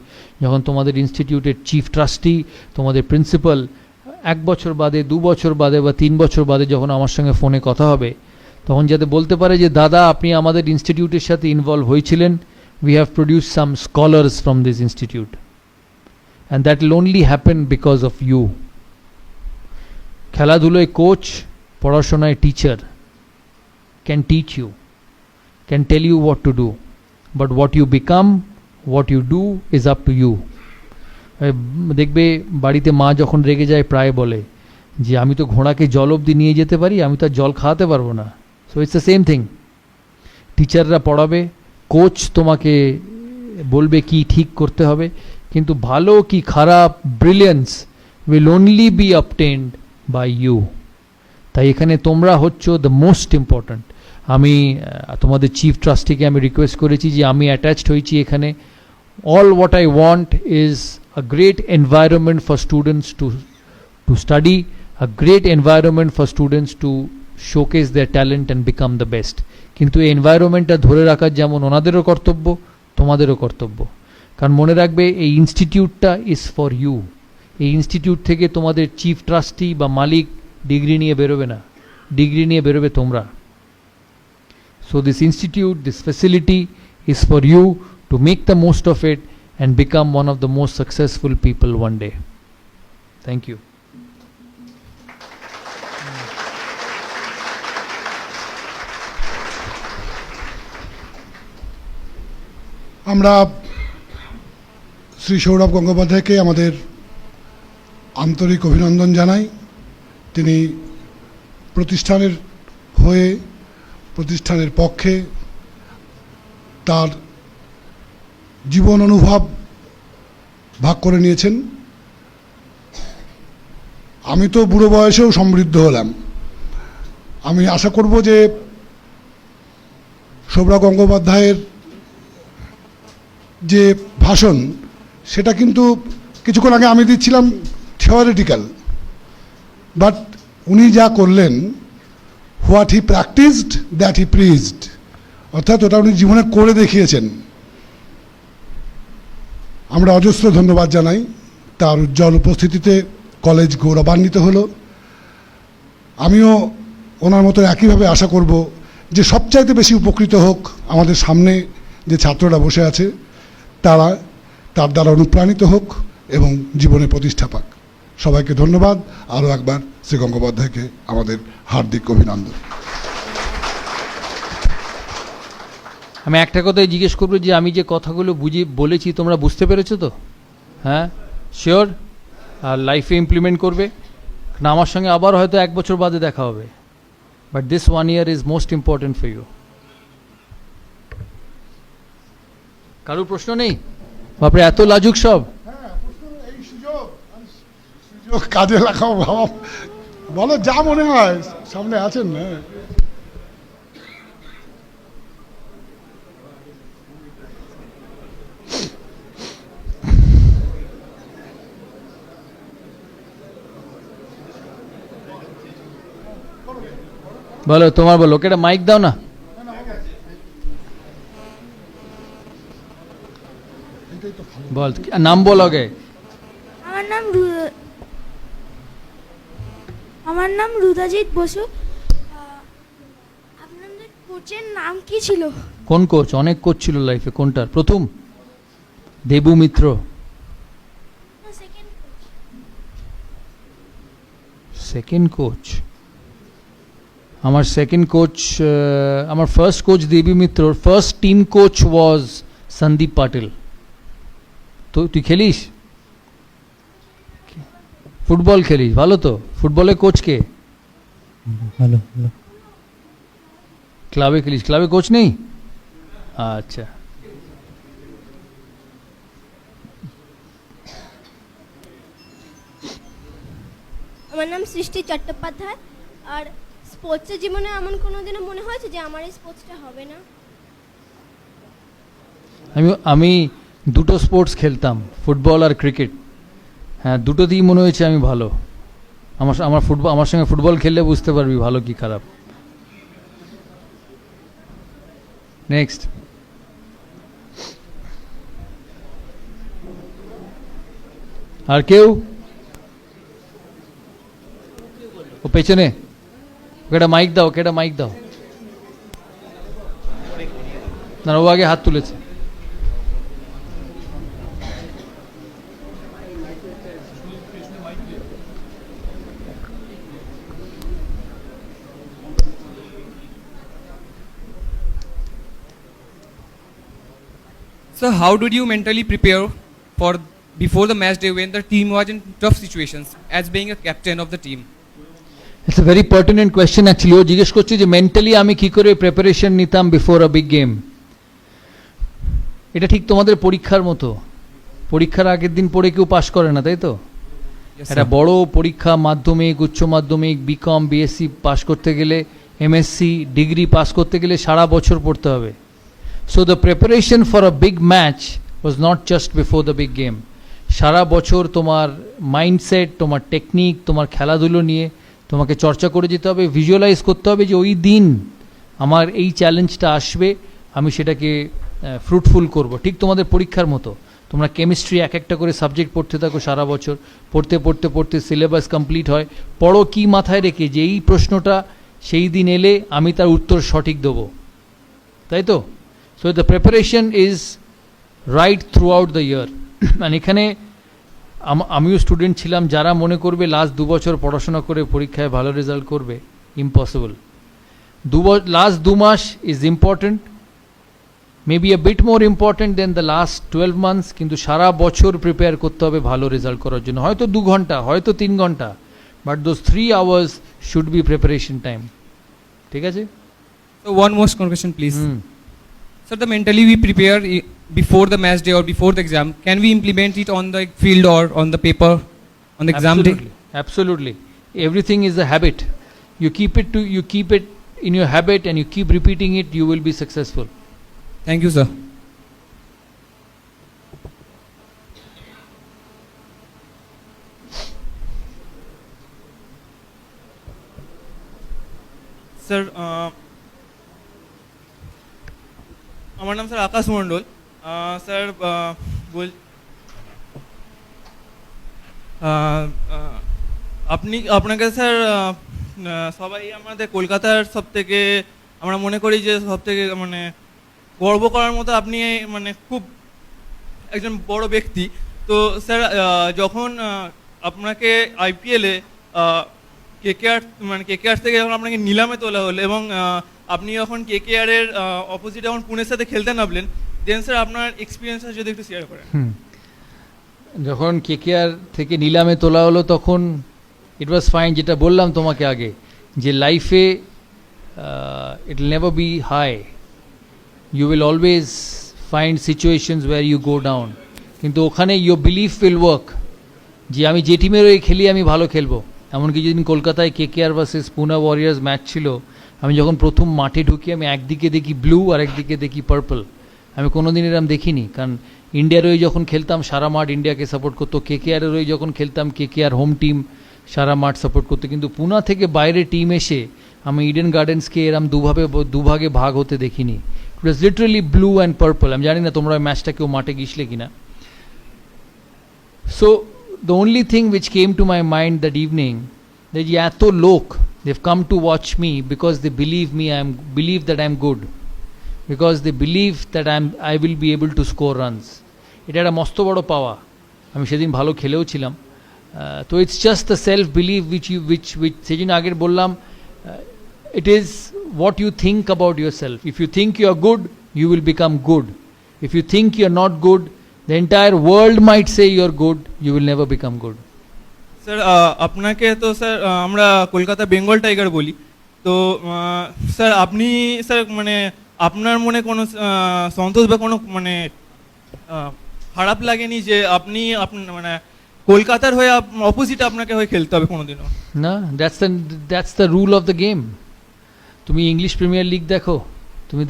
S1: যখন তোমাদের ইনস্টিটিউটের চিফ ট্রাস্টি, তোমাদের প্রিন্সিপাল 1 বছর বাদে, 2 বছর বাদে বা 3 বছর বাদে যখন আমার সঙ্গে ফোনে কথা হবে, তখন যাতে বলতে পারে যে দাদা আপনি আমাদের ইনস্টিটিউটের সাথে ইনভলভ হয়েছিলেন, we have produced some scholars from this institute, and that will only happen because of you. খেলাধুলোয় কোচ, পড়াশোনায় teacher can teach you, can tell you what to do, but what you become, what you do is up to you. দেখবে বাড়িতে মা যখন রেগে যায় প্রায় বলে যে আমি তো ঘোড়াকে জল অবধি নিয়ে যেতে পারি, আমি তো আর জল খাওয়াতে পারবো না। So it's the same thing. টিচাররা পড়াবে, কোচ তোমাকে বলবে কি ঠিক করতে হবে, কিন্তু ভালো কি খারাপ, brilliance will only be obtained by you. তাই এখানে তোমরা হচ্ছ দ্য মোস্ট ইম্পর্ট্যান্ট। আমি তোমাদের চিফ ট্রাস্টিকে আমি রিকোয়েস্ট করেছি যে আমি অ্যাটাচড হয়েছি এখানে। All what I want is a great environment for students to study, a great environment for students to showcase their talent and become the best. কিন্তু এই এনভায়রনমেন্টটা ধরে রাখার যেমন ওনাদেরও কর্তব্য, তোমাদেরও কর্তব্য। কারণ মনে রাখবে এই ইনস্টিটিউটটা ইজ ফর ইউ। এই ইনস্টিটিউট থেকে তোমাদের চিফ ট্রাস্টি বা মালিক ডিগ্রি নিয়ে বেরোবে না, ডিগ্রি নিয়ে বেরোবে তোমরা। So this institute, this facility is for you to make the most of it and become one of the most successful people one day. Thank you.
S2: আমরা শ্রী সৌরভ গঙ্গোপাধ্যায়কে আমাদের আন্তরিক অভিনন্দন জানাই। তিনি প্রতিষ্ঠানের হয়ে, প্রতিষ্ঠানের পক্ষে তার জীবন অনুভব ভাগ করে নিয়েছেন। আমি তো বুড়ো বয়সেও সমৃদ্ধ হলাম। আমি আশা করব যে সৌরভ গঙ্গোপাধ্যায়ের যে ভাষণ, সেটা কিন্তু কিছুক্ষণ আগে আমি দিচ্ছিলাম থিওরিটিক্যাল, বাট উনি যা করলেন, what he practised that he preached, অর্থাৎ ওটা উনি জীবনে করে দেখিয়েছেন। আমরা অজস্র ধন্যবাদ জানাই। তার উজ্জ্বল উপস্থিতিতে কলেজ গৌরবান্বিত হলো। আমিও ওনার মতো একইভাবে আশা করব যে সবচাইতে বেশি উপকৃত হোক আমাদের সামনে যে ছাত্ররা বসে আছে, তারা তার দ্বারা অনুপ্রাণিত হোক এবং জীবনে প্রতিষ্ঠা পাক। সবাইকে ধন্যবাদ। আরও একবার শ্রী গঙ্গোপাধ্যায়কে আমাদের হার্দিক অভিনন্দন।
S1: আমি একটা কথাই জিজ্ঞেস করবো যে আমি যে কথাগুলো বলেছি তোমরা বুঝতে পেরেছো তো? হ্যাঁ, শিওর? আর লাইফে ইমপ্লিমেন্ট করবে? না, আমার সঙ্গে আবার হয়তো 1 বছর বাদে দেখা হবে, but this 1 year is most important for you. কারোর প্রশ্ন নেই? বাপরে, এত লাজুক সব!
S2: কাজে লাগাও বাবা, বলো যা মনে হয়। সামনে আছেন না?
S1: বলো, তোমার বলো, ওকে একটা মাইক দাও না। বল, নাম বল আগে।
S3: আমার নাম রুদাজিৎ বসু। আপনাদের কোচের নাম কি ছিল?
S1: কোন কোচ? অনেক কোচ ছিল লাইফে। কোনটার প্রথম? দেবু মিত্র। Second coach? আমার সেকেন্ড কোচ, আমার first coach Debi Mitra. First team coach was Sandeep Patil. তো তুই খেলিস? ফুটবল খেলিস? ভালো তো। ফুটবলের কোচ কে?
S4: ভালো ভালো।
S1: ক্লাবে খেলিস? ক্লাবে কোচ নেই? আচ্ছা।
S3: আমার নাম সৃষ্টি চট্টোপাধ্যায়। আর স্পোর্টসের জীবনে এমন কোনোদিনও মনে হয়েছে যে আমার এই স্পোর্টসটা হবে না?
S1: আমি দুটো স্পোর্টস খেলতাম, ফুটবল আর ক্রিকেট। হ্যাঁ, দুটোতেই মনে হয়েছে আমি ভালো। আমার সঙ্গে ফুটবল খেললে বুঝতে পারবি ভালো কি খারাপ। নেক্সট। আর কেউ? ও পেছনে, ওকে একটা মাইক দাও, ওকে একটা মাইক দাও। না, ও আগে হাত তুলেছে।
S5: So how did you mentally prepare for before the match day when the team was in tough situations as being a captain of the team?
S1: It's a very pertinent question actually. ও জিজ্ঞেস করছে যে mentally আমি কি করে preparation নিতাম before a big game. এটা ঠিক তোমাদের পরীক্ষার মতো, পরীক্ষার আগের দিন পড়ে কেউ পাশ করে না, তাই তো?
S5: Yes,
S1: একটা
S5: sir.
S1: বড় পরীক্ষা, মাধ্যমিক, উচ্চ মাধ্যমিক, বিকম, বিএসসি পাস করতে গেলে, এমএসসি ডিগ্রি পাস করতে গেলে সারা বছর পড়তে হবে। So the preparation for a big match was not just before the big game. সারা বছর তোমার মাইন্ডসেট, তোমার টেকনিক, তোমার খেলাধুলো নিয়ে তোমাকে চর্চা করে যেতে হবে, ভিজুয়ালাইজ করতে হবে যে ওই দিন আমার এই চ্যালেঞ্জটা আসবে, আমি সেটাকে ফ্রুটফুল করব। ঠিক তোমাদের পরীক্ষার মতো, তোমরা কেমিস্ট্রি এক একটা করে সাবজেক্ট পড়তে থাকো সারা বছর, পড়তে পড়তে পড়তে সিলেবাস কমপ্লিট হয়, পড়ো কি মাথায় রেখে যে এই প্রশ্নটা সেই দিন এলে আমি তার উত্তর সঠিক দেবো, তাই তো? So the preparation is right through out the year. মানে এখানে আমিও স্টুডেন্ট ছিলাম, যারা মনে করবে লাস্ট 2 বছর পড়াশোনা করে পরীক্ষায় ভালো রেজাল্ট করবে, ইম্পসিবল। লাস্ট 2 মাস is important, maybe a bit more important than the last 12 months, কিন্তু সারা বছর প্রিপেয়ার করতে হবে ভালো রেজাল্ট করার জন্য। হয়তো 2 ঘন্টা, হয়তো 3 ঘন্টা, but those 3 hours should be preparation time। ঠিক আছে?
S5: So one more question, please.
S1: Hmm.
S5: So the mentally we prepare before the match day or before the exam, can we implement it on the field or on the paper on the exam day?
S1: Absolutely. Everything is a habit. You keep it in your habit and you keep repeating it, you will be successful.
S5: Thank you, sir.
S6: Sir আমার নাম sir আকাশ মণ্ডল। Sir বল আপনাকে sir সবাই আমাদের কলকাতার সব থেকে আমরা মনে করি যে সব থেকে মানে গর্ব করার মতো আপনি মানে খুব একজন বড় ব্যক্তি। তো স্যার যখন আপনাকে আইপিএলে কেকেআর থেকে যখন আপনাকে নিলামে তোলা হলো এবং আপনি যখন কেকেআরের অপোজিটে যখন পুনের সাথে খেলতে নামলেন, দেন স্যার আপনার এক্সপিরিয়েন্স যদি একটু শেয়ার করেন।
S1: যখন কেকেআর থেকে নিলামে তোলা হলো তখন ইট ওয়াজ ফাইন, যেটা বললাম তোমাকে আগে, যে লাইফে it will never be high, you will always find situations where you go down, কিন্তু ওখানে your belief will work যে আমি যে টিমের হয়ে খেলি আমি ভালো খেলবো। এমনকি যেদিন কলকাতায় কেকেআর ভার্সেস পুনা ওয়ারিয়ার্স ম্যাচ ছিল, আমি যখন প্রথম মাঠে ঢুকি আমি একদিকে দেখি ব্লু আর একদিকে দেখি পার্পল। আমি কোনোদিন এরম দেখিনি, কারণ ইন্ডিয়ার হয়ে যখন খেলতাম সারা মাঠ ইন্ডিয়াকে সাপোর্ট করতো, কেকেআরের হয়ে যখন খেলতাম কেকেআর হোম টিম সারা মাঠ সাপোর্ট করতো। কিন্তু পুনা থেকে বাইরে টিম এসে আমি ইডেন গার্ডেন্সকে এরম দুভাগে ভাগ হতে দেখিনি। It was literally blue and purple. আমি জানি না তোমরা ম্যাচটা কেউ মাঠে গিয়েছিলে কিনা। So the only thing which came to my mind that evening, that এত লোক, they've come to watch me because they believe that I'm good, because they believe that I will be able to score runs. এটা একটা মস্ত বড় পাওয়া। আমি সেদিন ভালো খেলেও ছিলাম। তো it's just the self believe which সেদিন আগের বললাম, it is what you think about yourself. If you think you are good, you will become good. If you think you are not good, the entire world might say you are good, you will never become good.
S6: Sir আপনাকে তো sir আমরা Kolkata Bengal tiger বলি, তো sir আপনি sir মানে আপনার মনে কোনো সন্তোষ বা কোনো মানে খারাপ লাগেনি যে আপনি মানে কলকাতার হয়ে অপোজিট আপনাকে হয়ে খেলতে হবে কোনোদিনও?
S1: না, that's the rule of the game. তুমি ইংলিশ প্রিমিয়ার লিগ দেখো, তুমি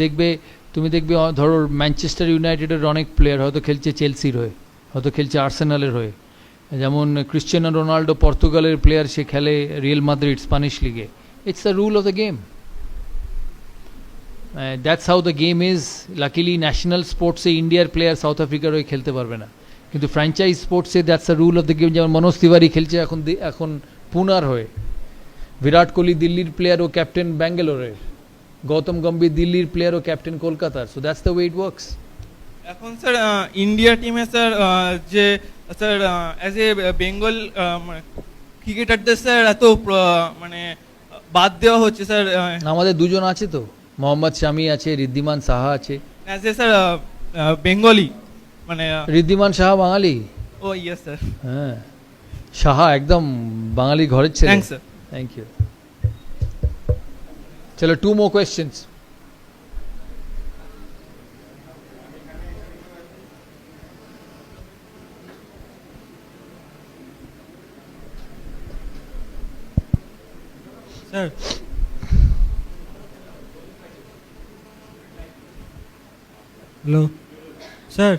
S1: দেখবে ধরো ম্যানচেস্টার ইউনাইটেডের অনেক প্লেয়ার হয়তো খেলছে চেলসির হয়ে, হয়তো খেলছে আর্সেনালের হয়ে। যেমন ক্রিশ্চিয়ানো রোনাল্ডো পর্তুগালের প্লেয়ার, সে খেলে রিয়েল মাদ্রিদ স্প্যানিশ লিগে। It's the rule of the game, that's how the game is. Luckily national স্পোর্টসে ইন্ডিয়ার প্লেয়ার সাউথ আফ্রিকার হয়ে খেলতে পারবে না, কিন্তু ফ্র্যাঞ্চাইজ স্পোর্টসে that's the rule of the game. যেমন মনোজ তিওয়ারি খেলছে এখন পুনার হয়ে, বিরাট কোহলি দিল্লির প্লেয়ার ও ক্যাপ্টেন ব্যাঙ্গালোরের, গৌতম গম্ভীর দিল্লির প্লেয়ার ও ক্যাপ্টেন কলকাতার। So that's the way it works.
S6: এখন স্যার ইন্ডিয়া টিমে স্যার যে স্যার অ্যাজ এ বেঙ্গল ক্রিকেটারদের স্যার এত মানে বাদ দেওয়া হচ্ছে স্যার।
S1: আমাদের দুজন আছে তো, মোহাম্মদ শামি আছে, ঋদ্ধিমান সাহা আছে।
S6: অ্যাজ এ স্যার বেঙ্গলি মানে
S1: ঋদ্ধিমান সাহা বাঙালি?
S6: ও ইয়েস স্যার।
S1: হ্যাঁ, সাহা একদম বাঙালি ঘরের ছেলে।
S6: Thanks sir.
S1: Thank you. চলো, 2 more questions.
S4: Sir hello sir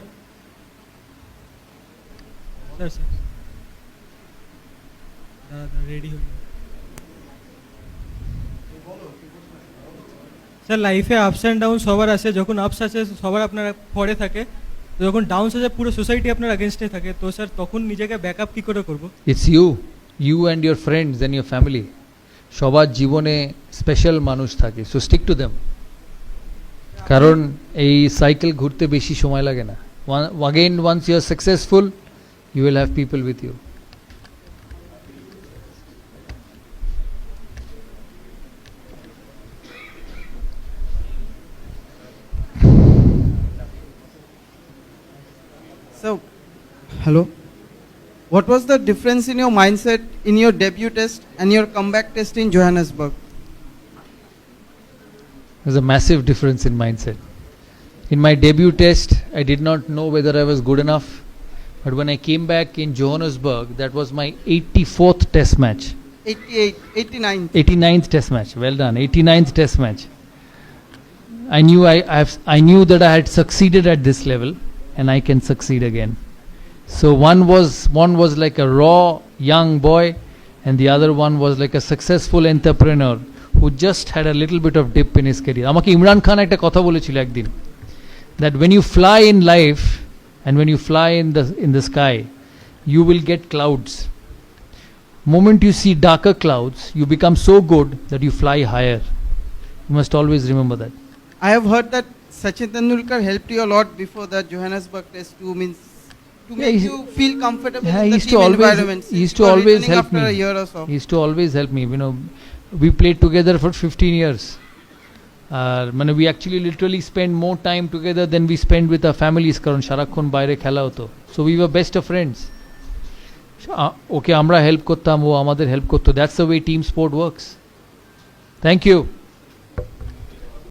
S4: sir sir দাদা রেডি হয়ে স্যার লাইফে আপস অ্যান্ড ডাউন সবার আসে, যখন আপস আসে সবার আপনার পরে থাকে, তো যখন ডাউনস আসে পুরো সোসাইটি আপনার আগেনস্টে থাকে, তো স্যার তখন নিজেকে ব্যাকআপ কী করে করবো?
S1: It's you and your friends and your family. সবার জীবনে স্পেশাল মানুষ থাকে, সো স্টিক টু দেম। কারণ এই সাইকেল ঘুরতে বেশি সময় লাগে না। Again, once you are successful, you will have people with you.
S7: So, hello. What was the difference in your mindset in your debut test and your comeback test in Johannesburg?
S1: There's a massive difference in mindset. In my debut test, I did not know whether I was good enough. But when I came back in Johannesburg, that was my 84th test match.
S7: 88, 89.
S1: 89th test match. Well done. 89th test match. I knew that I had succeeded at this level, and I can succeed again. So one was like a raw young boy, and the other one was like a successful entrepreneur who just had a little bit of dip in his career. আমাকে ইমরান খান একটা কথা বলেছিল একদিন, that when you fly in life and when you fly in the sky, you will get clouds. Moment you see darker clouds, you become so good that you fly higher. You must always remember that.
S7: I have heard that Sachin Tendulkar helped you a lot before the Johannesburg test to means to
S1: Yeah,
S7: make
S1: he-
S7: you feel comfortable
S1: Yeah,
S7: in
S1: he
S7: the
S1: used to
S7: team
S1: always-
S7: environment.
S1: he
S7: since
S1: used
S7: you
S1: to
S7: are
S1: always
S7: returning
S1: help
S7: after
S1: me.
S7: a year or so.
S1: He used to always help me. We played together for 15 years. We actually literally spend more time together than we spend with our families, কারণ সারাক্ষণ বাইরে খেলা হতো। So we were best of friends. ওকে আমরা help করতাম, ও আমাদের help করতো। That's the way team sport works. Thank you.